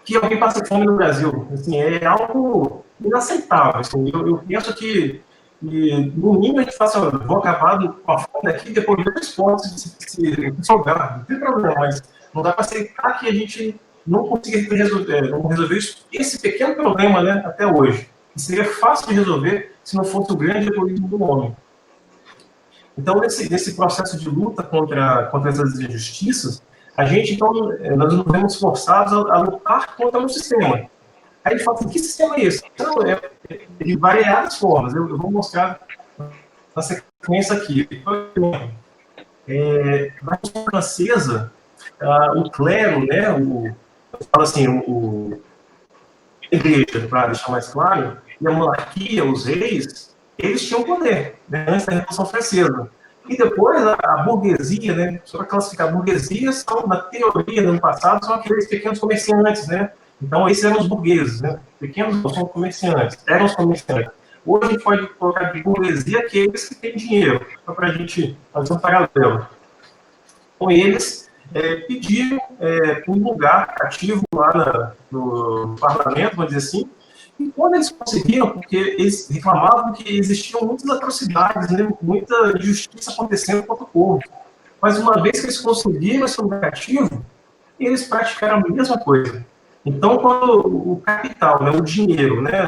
que alguém passa fome no Brasil? Assim, é algo inaceitável. Assim, eu penso que no mínimo a gente faça, vou acabar com a fome aqui, depois de 2 pontos se sobrar. Não tem problema, mas não dá para aceitar que a gente não conseguir resolver esse pequeno problema, né, até hoje. Que seria fácil de resolver se não fosse o grande egoísmo do homem. Então, nesse processo de luta contra essas injustiças, a gente, então, nós nos vemos forçados a lutar contra um sistema. Aí ele fala assim, que sistema é esse? Então, de variadas formas. Eu vou mostrar na sequência aqui. Na Revolução Francesa, o clero, né, fala assim, a igreja, para deixar mais claro, e a monarquia, os reis, eles tinham poder, né, antes da Revolução Francesa. E depois a burguesia, né, só para classificar, a burguesia são, na teoria, no passado, são aqueles pequenos comerciantes, né? Então, esses eram os burgueses, né? Pequenos são comerciantes, eram os comerciantes. Hoje a gente pode colocar de burguesia aqueles que têm dinheiro, só para a gente fazer um paralelo. Então, eles pediram um lugar ativo lá no parlamento, vamos dizer assim, e quando eles conseguiram, porque eles reclamavam que existiam muitas atrocidades, né, muita injustiça acontecendo contra o povo. Mas uma vez que eles conseguiram esse lugar ativo, eles praticaram a mesma coisa. Então, quando o capital, né, o dinheiro, né,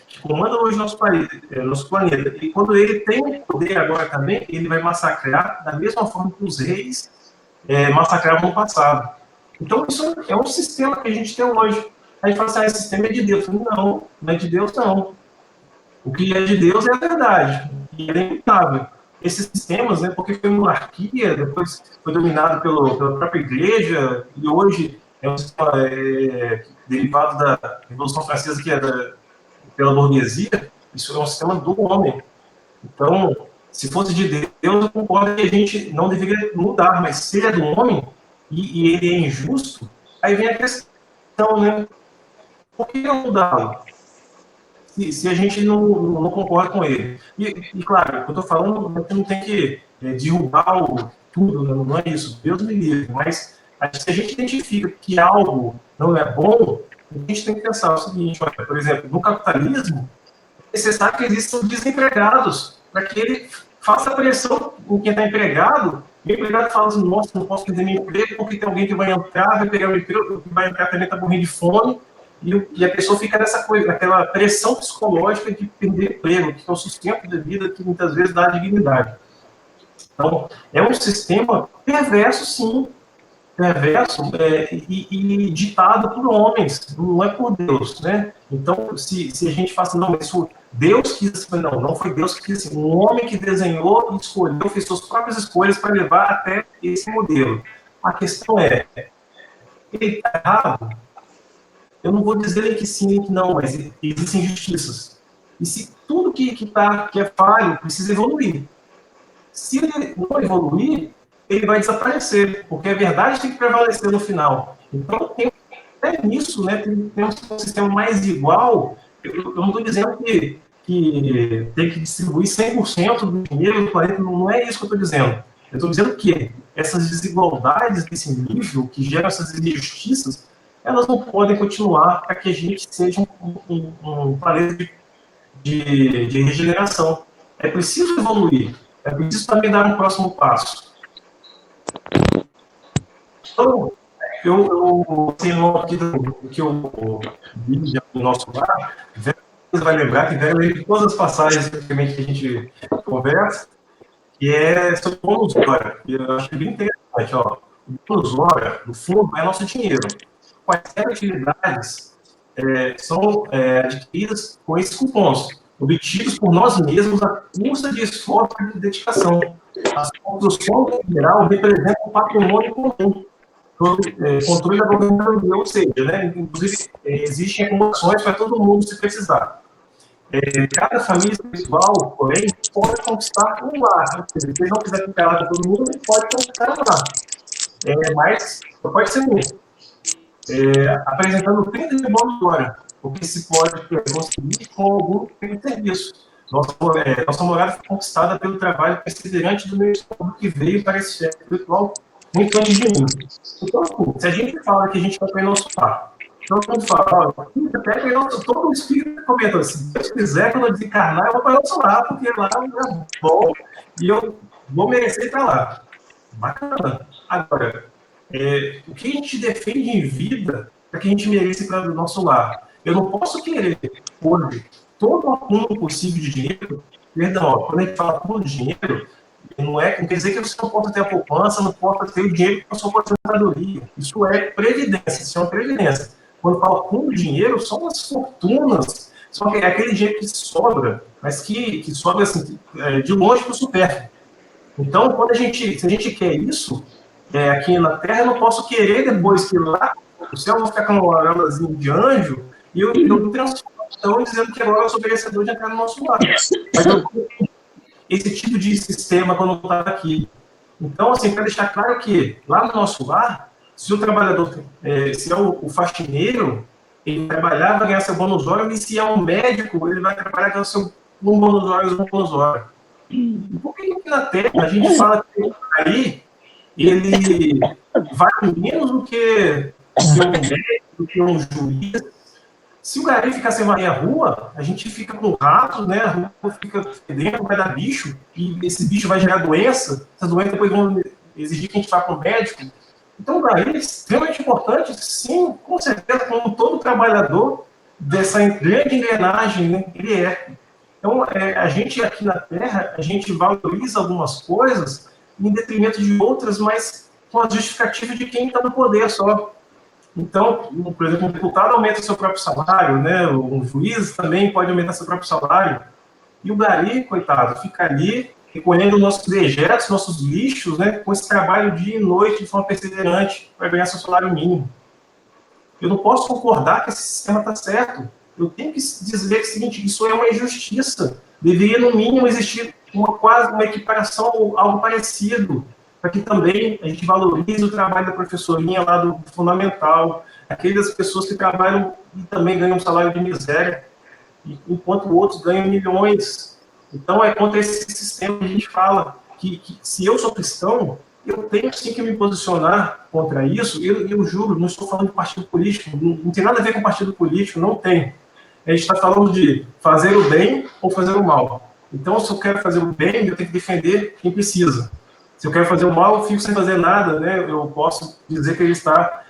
que comanda hoje nosso país, nosso planeta, e quando ele tem o poder agora também, ele vai massacrar da mesma forma que os reis massacravam no passado. Então, isso é um sistema que a gente tem hoje. A gente fala assim, esse sistema é de Deus. Não, não é de Deus, não. O que é de Deus é a verdade, e é imutável. Esses sistemas, né, porque foi monarquia, depois foi dominado pela própria igreja, e hoje é um sistema derivado da Revolução Francesa, que é pela burguesia, isso é um sistema do homem. Então, se fosse de Deus, eu concordo que a gente não deveria mudar, mas se ele é do homem, e ele é injusto, aí vem a questão, né? Por que não mudá-lo? Se a gente não concorda com ele. E claro, eu estou falando, a gente não tem que derrubar tudo, não é isso, Deus me livre, mas se a gente identifica que algo não é bom, a gente tem que pensar o seguinte, olha, por exemplo, no capitalismo, é necessário que existam desempregados, para que ele faça pressão em quem está empregado, e o empregado fala assim, nossa, não posso perder meu emprego, porque tem alguém que vai entrar, vai pegar o emprego, o que vai entrar também está morrendo de fome, e a pessoa fica nessa coisa, naquela pressão psicológica de perder emprego, que é o sustento da vida que muitas vezes dá dignidade. Então, é um sistema perverso, sim. perverso e ditado por homens, não é por Deus, né? Então, se a gente fala assim, não, isso Deus quis, não foi Deus que quis, um homem que desenhou e escolheu, fez suas próprias escolhas para levar até esse modelo. A questão é, ele está errado? Eu não vou dizer nem que sim, nem que não, mas existem injustiças. E se tudo que é falho precisa evoluir. Se ele não evoluir, ele vai desaparecer, porque a verdade tem que prevalecer no final. Então, tem até nisso, né, tem um sistema mais igual. Eu não estou dizendo que tem que distribuir 100% do dinheiro do planeta, não é isso que eu estou dizendo. Eu estou dizendo que essas desigualdades desse nível, que geram essas injustiças, elas não podem continuar para que a gente seja um planeta de regeneração. É preciso evoluir, é preciso também dar um próximo passo. Então, eu tenho aqui do que eu vi no nosso lar, você vai lembrar que vai ler de todas as passagens que a gente conversa, que é sobre o bônus hora. Eu acho bem interessante, ó. O bônus hora, no fundo, é nosso dinheiro. Quaisquer atividades são adquiridas com esses cupons, obtidos por nós mesmos à custa de esforço e de dedicação. As construções, em geral, representam um patrimônio comum, controle da governança, ou seja, né, inclusive, existem acumulações para todo mundo se precisar. Cada família espiritual, porém, pode conquistar um lar. Ou seja, se ele não quiser ficar lá com todo mundo, ele pode conquistar um lar. Mas só pode ser um. Apresentando 30 de boa vitória, o que se pode conseguir com algum tempo de serviço. Nossa morada foi conquistada pelo trabalho perseverante do meu estômago que veio para esse chefe espiritual muito antes de mim. Então, se a gente fala que a gente vai para o nosso par, todo mundo fala, todo o espírito comenta assim, se Deus quiser, quando eu desencarnar, eu vou para o nosso lar, porque lá é bom e eu vou merecer estar lá. Bacana. Agora, o que a gente defende em vida para que a gente mereça para o nosso lar? Eu não posso querer, hoje, todo o acúmulo possível de dinheiro. Perdão, quando a gente fala acúmulo de dinheiro, não quer dizer que você não possa ter a poupança, não possa ter o dinheiro para a sua aposentadoria. Isso é previdência, isso é uma previdência. Quando fala acúmulo de dinheiro, são as fortunas, só que é aquele dinheiro que sobra, mas que sobra assim, de longe para o supérfluo. Então, se a gente quer isso, aqui na Terra, eu não posso querer depois que lá o céu vai ficar com uma auréolazinha de anjo e eu transformo dizendo que agora eu sou merecedor de entrar no nosso lar. Mas esse tipo de sistema quando está aqui. Então, assim, para deixar claro que lá no nosso lar, se o trabalhador, se é o faxineiro, ele trabalhar, vai ganhar seu bônus hora, e se é um médico, ele vai trabalhar com seu um bônus hora. Por que aqui na Terra a gente fala que aí ele vale menos do que um médico, do que um juiz? Se o gari ficar sem varrer a rua, a gente fica com ratos, né? A rua fica fedendo, vai dar bicho, e esse bicho vai gerar doença, essas doenças depois vão exigir que a gente vá para o médico. Então, o gari é extremamente importante, sim, com certeza, como todo trabalhador dessa grande engrenagem, né? Ele é. Então, a gente aqui na Terra, a gente valoriza algumas coisas em detrimento de outras, mas com a justificativa de quem está no poder só. Então, por exemplo, um deputado aumenta seu próprio salário, né? Um juiz também pode aumentar seu próprio salário. E o gari, coitado, fica ali recolhendo nossos dejetos, nossos lixos, né? Com esse trabalho dia e noite de forma perseverante para ganhar seu salário mínimo. Eu não posso concordar que esse sistema está certo. Eu tenho que dizer o seguinte, isso é uma injustiça. Deveria, no mínimo, existir quase uma equiparação ou algo parecido, para que também a gente valorize o trabalho da professorinha lá do fundamental, aquelas pessoas que trabalham e também ganham um salário de miséria, enquanto outros ganham milhões. Então, é contra esse sistema que a gente fala que se eu sou cristão, eu tenho sim que me posicionar contra isso. Eu juro, não estou falando de partido político, não tem nada a ver com partido político, não tem. A gente está falando de fazer o bem ou fazer o mal. Então, se eu quero fazer o bem, eu tenho que defender quem precisa. Se eu quero fazer o mal, eu fico sem fazer nada, né? Eu posso dizer que ele está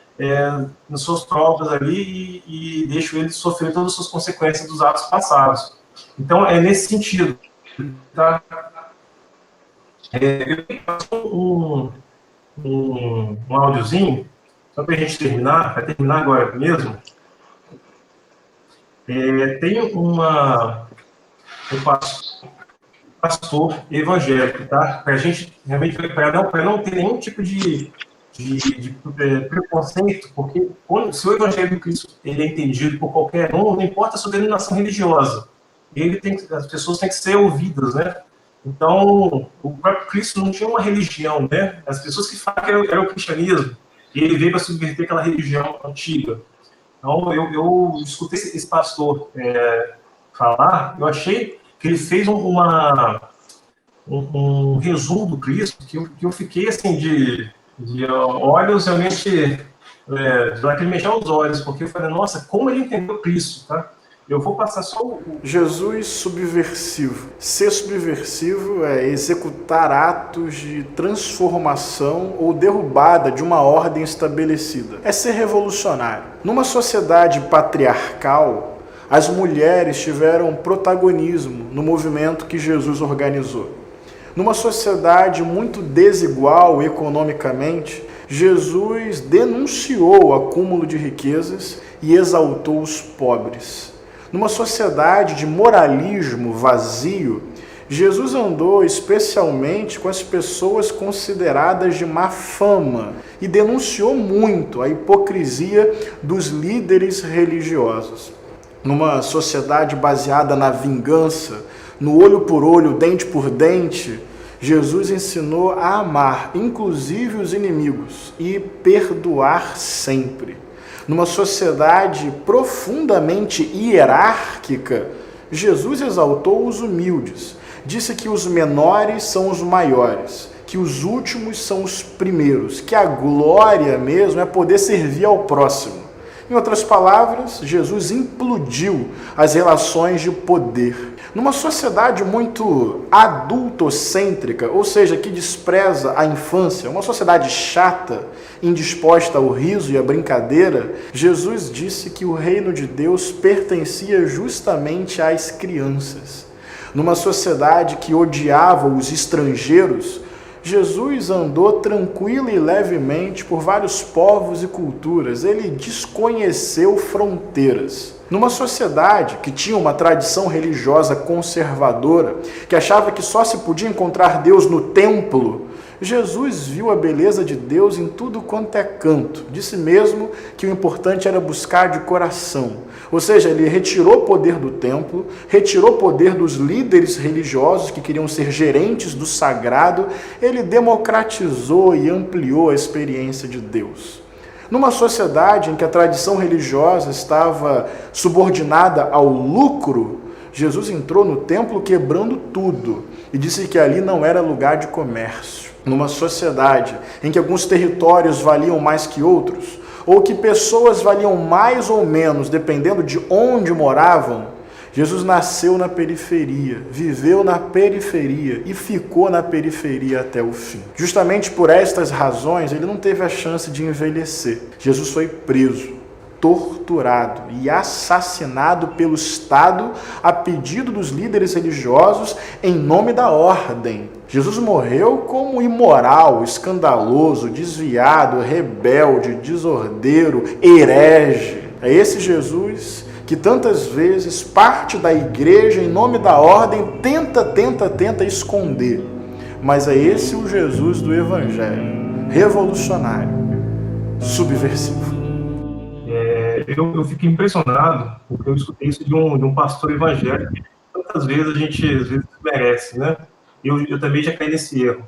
nas suas provas ali e deixo ele sofrer todas as suas consequências dos atos passados. Então, é nesse sentido. Tá? Eu tenho um áudiozinho, só para a gente terminar, vai terminar agora mesmo. Tem um pastor evangélico, tá? Para a gente realmente, para não ter nenhum tipo de preconceito, porque se o Evangelho de Cristo ele é entendido por qualquer um, não importa a sua denominação religiosa, as pessoas têm que ser ouvidas, né? Então, o próprio Cristo não tinha uma religião, né? As pessoas que falam que era o cristianismo, e ele veio para subverter aquela religião antiga. Então, eu escutei esse pastor falar, eu achei que ele fez um resumo do Cristo que eu fiquei assim de olhos realmente daquele mexer os olhos, porque eu falei, nossa, como ele entendeu Cristo, tá? Eu vou passar só Jesus subversivo. Ser subversivo é executar atos de transformação ou derrubada de uma ordem estabelecida. É ser revolucionário. Numa sociedade patriarcal, as mulheres tiveram protagonismo no movimento que Jesus organizou. Numa sociedade muito desigual economicamente, Jesus denunciou o acúmulo de riquezas e exaltou os pobres. Numa sociedade de moralismo vazio, Jesus andou especialmente com as pessoas consideradas de má fama e denunciou muito a hipocrisia dos líderes religiosos. Numa sociedade baseada na vingança, no olho por olho, dente por dente, Jesus ensinou a amar, inclusive os inimigos, e perdoar sempre. Numa sociedade profundamente hierárquica, Jesus exaltou os humildes, disse que os menores são os maiores, que os últimos são os primeiros, que a glória mesmo é poder servir ao próximo. Em outras palavras, Jesus implodiu as relações de poder. Numa sociedade muito adultocêntrica, ou seja, que despreza a infância, uma sociedade chata, indisposta ao riso e à brincadeira, Jesus disse que o reino de Deus pertencia justamente às crianças. Numa sociedade que odiava os estrangeiros, Jesus andou tranquilo e levemente por vários povos e culturas. Ele desconheceu fronteiras. Numa sociedade que tinha uma tradição religiosa conservadora, que achava que só se podia encontrar Deus no templo, Jesus viu a beleza de Deus em tudo quanto é canto. Disse mesmo que o importante era buscar de coração. Ou seja, ele retirou o poder do templo, retirou o poder dos líderes religiosos que queriam ser gerentes do sagrado, ele democratizou e ampliou a experiência de Deus. Numa sociedade em que a tradição religiosa estava subordinada ao lucro, Jesus entrou no templo quebrando tudo e disse que ali não era lugar de comércio. Numa sociedade em que alguns territórios valiam mais que outros, ou que pessoas valiam mais ou menos dependendo de onde moravam, Jesus nasceu na periferia, viveu na periferia e ficou na periferia até o fim. Justamente por estas razões, ele não teve a chance de envelhecer. Jesus foi preso, torturado e assassinado pelo Estado a pedido dos líderes religiosos em nome da ordem. Jesus morreu como imoral, escandaloso, desviado, rebelde, desordeiro, herege. É esse Jesus que tantas vezes parte da igreja em nome da ordem tenta esconder. Mas é esse o Jesus do Evangelho, revolucionário, subversivo. Eu fiquei impressionado, porque eu escutei isso de um pastor evangélico, que tantas vezes a gente às vezes merece, né? Eu também já caí nesse erro.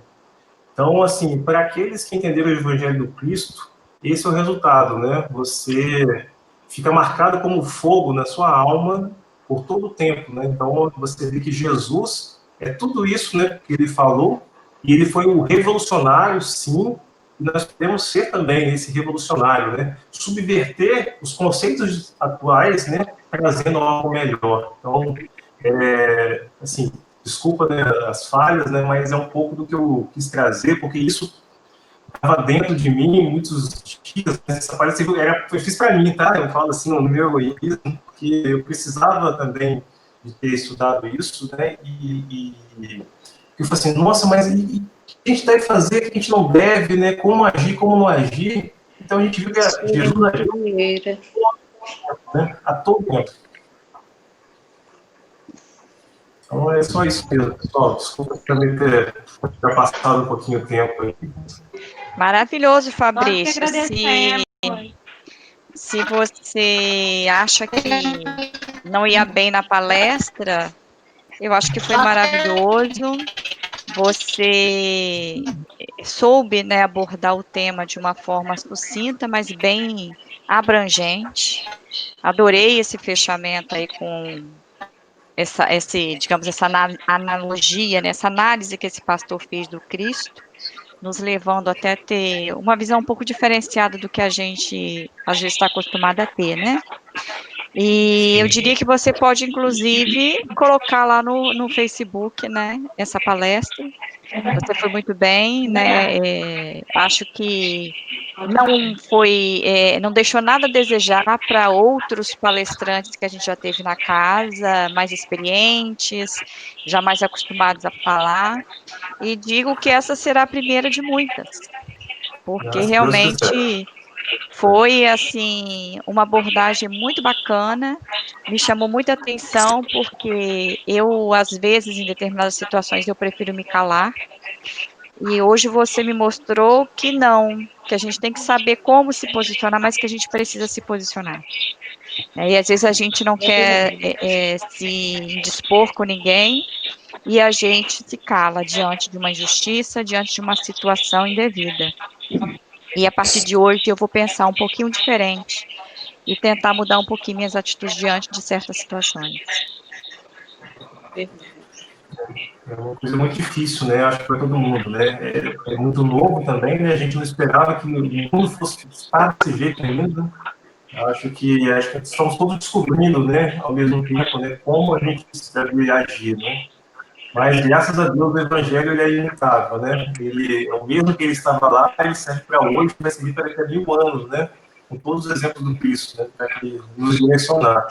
Então, assim, para aqueles que entenderam o Evangelho do Cristo, esse é o resultado, né? Você fica marcado como fogo na sua alma por todo o tempo, né? Então, você vê que Jesus é tudo isso, né, que ele falou, e ele foi um revolucionário, sim, e nós podemos ser também esse revolucionário, né? Subverter os conceitos atuais, né, trazendo algo melhor. Então, assim, desculpa, né, as falhas, né, mas é um pouco do que eu quis trazer, porque isso estava dentro de mim muitos dias. Né, essa falha eu fiz para mim, tá? Eu falo assim, no meu egoísmo, porque eu precisava também de ter estudado isso, né, e Eu falei assim, nossa, mas o que a gente deve fazer, o que a gente não deve, né? Como agir, como não agir. Então a gente viu que Jesus agiu, né, a todo tempo. Então é só isso mesmo, pessoal. Desculpa também ter passado um pouquinho o tempo aí. Maravilhoso, Nós que Fabrício. agradecemos. Se você acha que não ia bem na palestra, eu acho que foi maravilhoso. Você soube, né, abordar o tema de uma forma sucinta, mas bem abrangente. Adorei esse fechamento aí com digamos, essa analogia, né, essa análise que esse pastor fez do Cristo, nos levando até ter uma visão um pouco diferenciada do que a gente às vezes está acostumado a ter, né? E eu diria que você pode, inclusive, colocar lá no Facebook, né, essa palestra. Você foi muito bem, né? Acho que não deixou nada a desejar para outros palestrantes que a gente já teve na casa, mais experientes, já mais acostumados a falar. E digo que essa será a primeira de muitas, porque Se Deus quiser. realmente foi, assim, uma abordagem muito bacana, me chamou muita atenção, porque eu, às vezes, em determinadas situações, eu prefiro me calar, e hoje você me mostrou que não, que a gente tem que saber como se posicionar, mas que a gente precisa se posicionar. E às vezes a gente não quer se indispor com ninguém, e a gente se cala diante de uma injustiça, diante de uma situação indevida. E a partir de hoje eu vou pensar um pouquinho diferente e tentar mudar um pouquinho minhas atitudes diante de certas situações. É uma coisa muito difícil, né? Acho que para todo mundo, né? É muito novo também, né? A gente não esperava que o mundo fosse estar desse jeito ainda. Acho que estamos todos descobrindo, né? Ao mesmo tempo, né? Como a gente deve agir, né? Mas graças a Deus o Evangelho ele é imutável, né? Ele é o mesmo que ele estava lá, ele serve para hoje, vai servir para daqui a 1000 anos, né? Com todos os exemplos do Cristo, né? Para nos direcionar.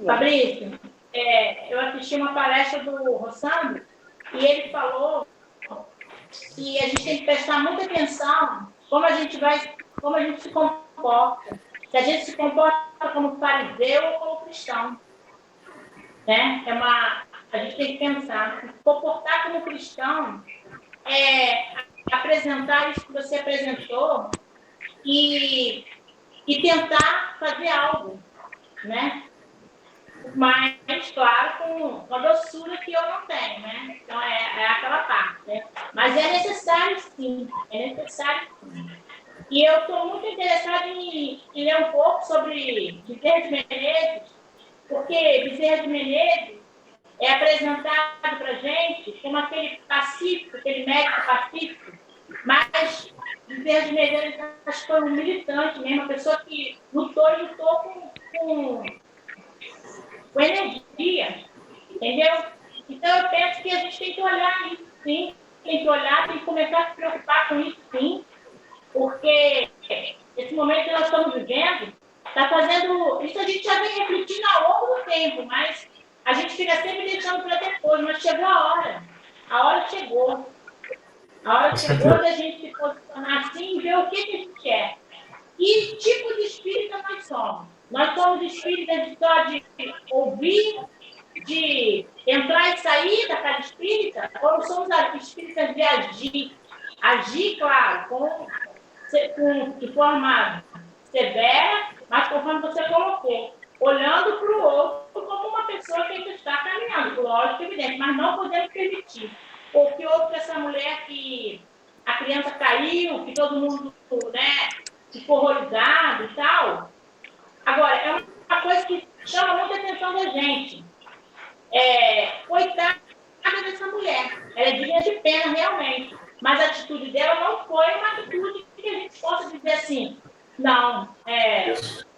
Fabrício, eu assisti uma palestra do Rossandro e ele falou que a gente tem que prestar muita atenção como a gente se comporta. Se a gente se comporta como fariseu ou como cristão. Né? A gente tem que pensar, se comportar como cristão é apresentar isso que você apresentou e tentar fazer algo, né? Mas, claro, com a doçura que eu não tenho, né? Então, é aquela parte, né? Mas é necessário, sim. É necessário, sim. E eu estou muito interessada em ler um pouco sobre Bezerra de Menezes, porque Bezerra de Menezes é apresentado para a gente como aquele pacífico, aquele médico pacífico, mas Bezerra de Menezes acho que foi um militante mesmo, uma pessoa que lutou com energia, entendeu? Então, eu penso que a gente tem que olhar isso, sim, tem que olhar, tem que começar a se preocupar com isso, sim, porque esse momento que nós estamos vivendo está fazendo... Isso a gente já vem refletindo ao longo do tempo, mas a gente fica sempre deixando para depois, mas chegou a hora. A hora chegou. A hora chegou da gente se posicionar assim e ver o que a gente é. Que tipo de espírita nós somos? Nós somos espíritas só de ouvir, de entrar e sair da casa espírita? Ou somos espíritas de agir? Agir, claro, de forma severa, mas conforme você colocou, olhando para o outro como uma pessoa que ainda está caminhando, lógico, evidente, mas não podemos permitir. O que houve com essa mulher que a criança caiu, que todo mundo, né, ficou horrorizado e tal. Agora, é uma coisa que chama muita atenção da gente. Coitada dessa mulher. Ela é digna de pena, realmente. Mas a atitude dela não foi uma atitude que a gente possa dizer assim, não,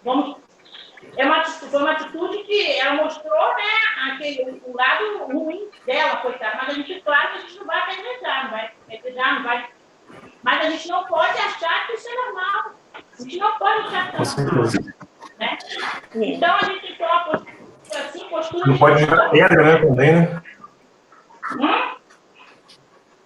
foi uma atitude que ela mostrou, né, o lado ruim dela, coitada. Mas a gente, claro que a gente não vai apedrejar, não vai. Mas a gente não pode achar que isso é normal. A gente não pode achar que isso é normal. Né? Então, a gente tem que ter uma postura assim, postura Não pode jogar pedra, né, também, né?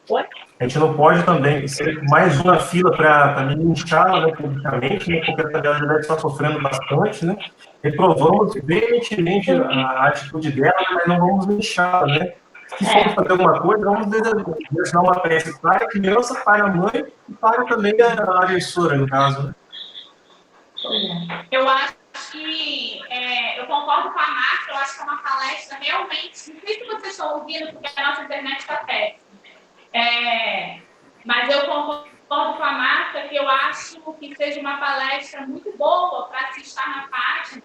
Oi? A gente não pode também ser mais uma fila para me linchar, né, publicamente, né, porque a tabela deve estar sofrendo bastante, né? Reprovamos veementemente a atitude dela, mas não vamos linchá-la, né? Se for fazer alguma coisa, vamos deixar uma peça para a criança, para a mãe e para também a agressora, no caso, né? Eu acho que eu concordo com a Marta, eu acho que é uma palestra realmente. Não sei se vocês estão ouvindo, porque a nossa internet está péssima. Mas eu concordo com a Marta que eu acho que seja uma palestra muito boa para se estar na página,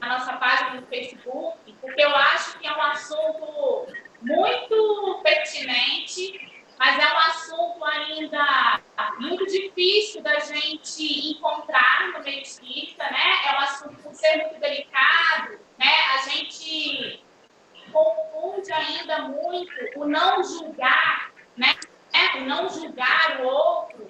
na nossa página no Facebook, porque eu acho que é um assunto muito pertinente, mas é um assunto ainda muito difícil da gente encontrar no meio espírita, né? É um assunto, por ser muito delicado, né? A gente confunde ainda muito o não julgar, né? O não julgar o outro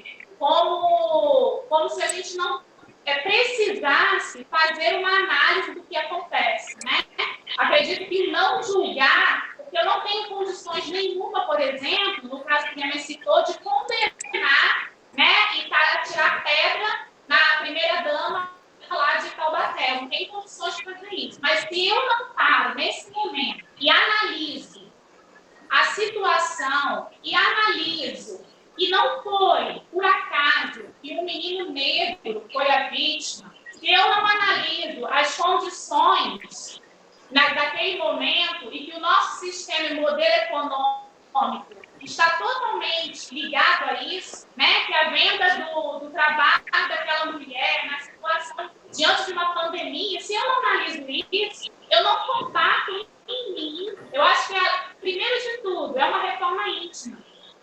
como se a gente não precisasse fazer uma análise do que acontece, né? Acredito que não julgar, porque eu não tenho condições nenhuma, por exemplo, no caso que minha mãe citou, de condenar, né, e atirar pedra na primeira-dama lá de Taubaté. Eu não tenho condições de fazer isso. Mas se eu não paro nesse momento e analiso a situação e analiso que não foi por acaso que um menino negro foi a vítima, se eu não analiso as condições daquele momento e que o nosso sistema e modelo econômico está totalmente ligado a isso, né? Que a venda do trabalho daquela mulher na situação diante de uma pandemia, se eu não analiso isso, eu não combato em mim. Eu acho que, primeiro de tudo, é uma reforma íntima.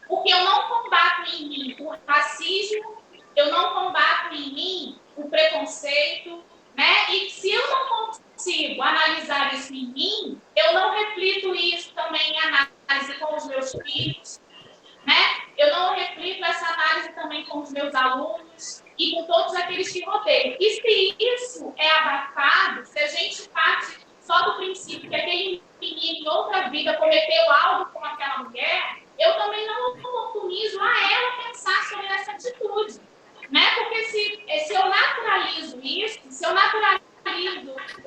Porque eu não combato em mim o racismo, eu não combato em mim o preconceito, né? E se eu não consigo analisar isso em mim, eu não reflito isso também em análise com os meus filhos, né? Eu não reflito essa análise também com os meus alunos e com todos aqueles que rodeiam. E se isso é abafado, se a gente parte só do princípio que aquele menino em outra vida cometeu algo com aquela mulher, eu também não oportunizo a ela pensar sobre essa atitude, né? Porque se eu naturalizo isso, se eu naturalizo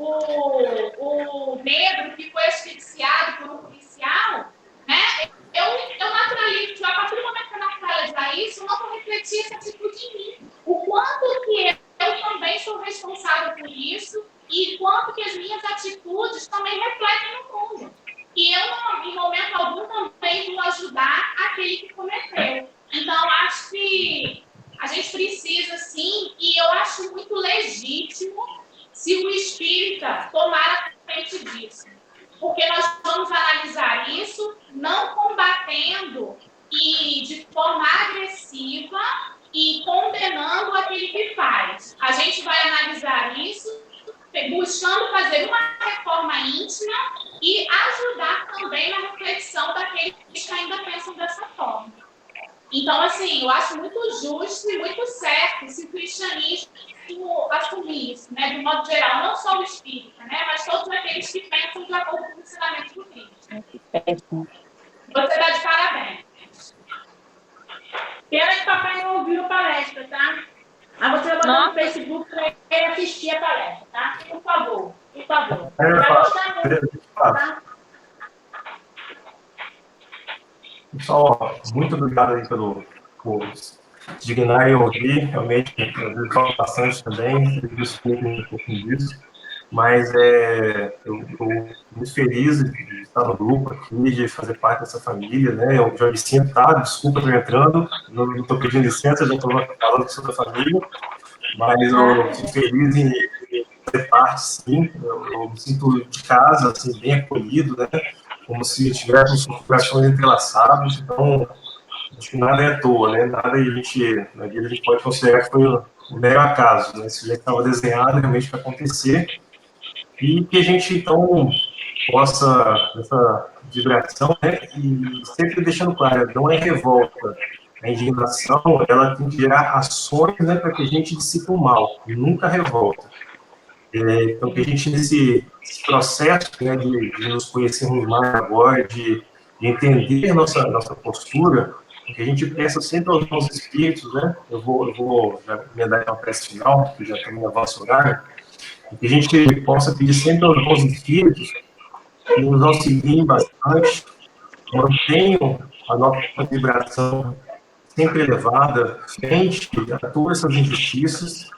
o negro que foi asfixiado por um policial, né? Eu naturalizo, a partir do momento que eu naturalizar isso, eu não vou refletir essa atitude em mim. O quanto que eu também sou responsável por isso e quanto que as minhas atitudes também refletem no mundo. E eu, não, em momento algum, também vou ajudar aquele que cometeu. Então, acho que a gente precisa, sim, e eu acho muito legítimo se o espírita tomar a frente disso. Porque nós vamos analisar isso não combatendo e de forma agressiva e condenando aquele que faz. A gente vai analisar isso buscando fazer uma reforma íntima e ajudar também na reflexão daqueles que ainda pensam dessa forma. Então, assim, eu acho muito justo e muito certo se o cristianismo assumir isso, né, de modo geral, não só o espírita, né, mas todos aqueles que pensam de acordo com o ensinamento do Cristo. Você está de parabéns. Pena que papai não ouviu a palestra, tá? Mas você vai botar no Facebook para ele assistir a palestra, tá? Por favor, por favor. Vai gostar muito, tá? Pessoal, muito obrigado aí por dignar e ouvir, realmente, eu falo bastante também, desculpe um pouquinho disso, mas eu estou muito feliz de estar no grupo aqui, de fazer parte dessa família, né, eu já me sinto, tá, desculpa, estou entrando, não estou pedindo licença, já estou falando sobre a família, mas eu fico feliz em fazer parte, sim, eu me sinto de casa, assim, bem acolhido, né, como se tivéssemos corações entrelaçados, então acho que nada é à toa, né? Nada na vida a gente pode considerar que foi um mero acaso, né? Isso já estava desenhado realmente para acontecer e que a gente então possa essa vibração, né? E sempre deixando claro, não é revolta, a indignação, ela tem que gerar ações, né? Para que a gente dissipe o mal, nunca revolta. Então, que a gente, nesse processo, né, de nos conhecermos mais agora, de entender nossa postura, que a gente peça sempre aos bons espíritos, né? Eu vou já emendar a prece final, que já está no avanço horário, que a gente possa pedir sempre aos bons espíritos que nos auxiliem bastante, mantenham a nossa vibração sempre elevada frente a todas essas injustiças.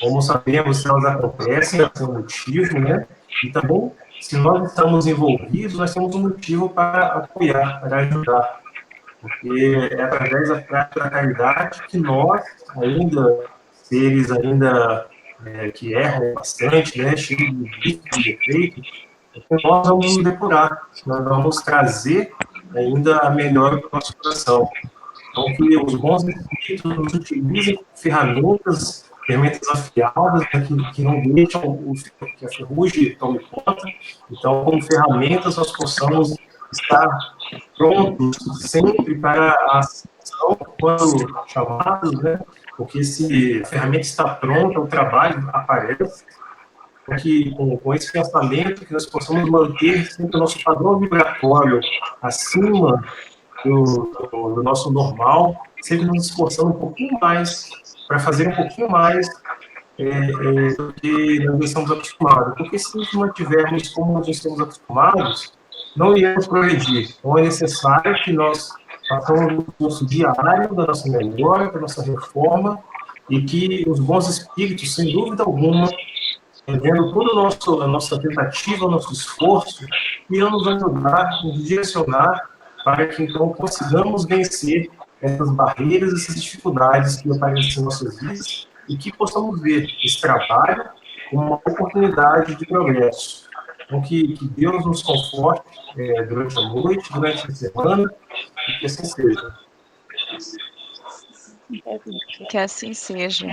Como sabemos, elas acontecem, elas têm um motivo, né? E também, se nós estamos envolvidos, nós temos um motivo para apoiar, para ajudar. Porque é através da prática da caridade que nós, ainda, seres ainda que erram bastante, né? Cheios de vícios, de defeitos, nós vamos nos depurar, nós vamos trazer ainda a melhora para o nosso coração. Então, que os bons espíritos nos utilizem ferramentas afiadas, né, que não deixam que a ferrugem tome conta. Então, como ferramentas, nós possamos estar prontos sempre para a ação, quando chamados, né? Porque se a ferramenta está pronta, o trabalho aparece. Que com esse pensamento que nós possamos manter sempre o nosso padrão vibratório acima do nosso normal, sempre nos esforçando um pouquinho mais para fazer um pouquinho mais do que nós estamos acostumados. Porque se nos mantivermos como nós estamos acostumados, não iremos progredir. Então é necessário que nós façamos um esforço diário da nossa melhora, da nossa reforma, e que os bons espíritos, sem dúvida alguma, vendo toda a nossa tentativa, o nosso esforço, irão nos ajudar, nos direcionar para que, então, consigamos vencer essas barreiras, essas dificuldades que aparecem em nossas vidas e que possamos ver esse trabalho como uma oportunidade de progresso. Então, que Deus nos conforte durante a noite, durante a semana, e que assim seja. Que assim seja.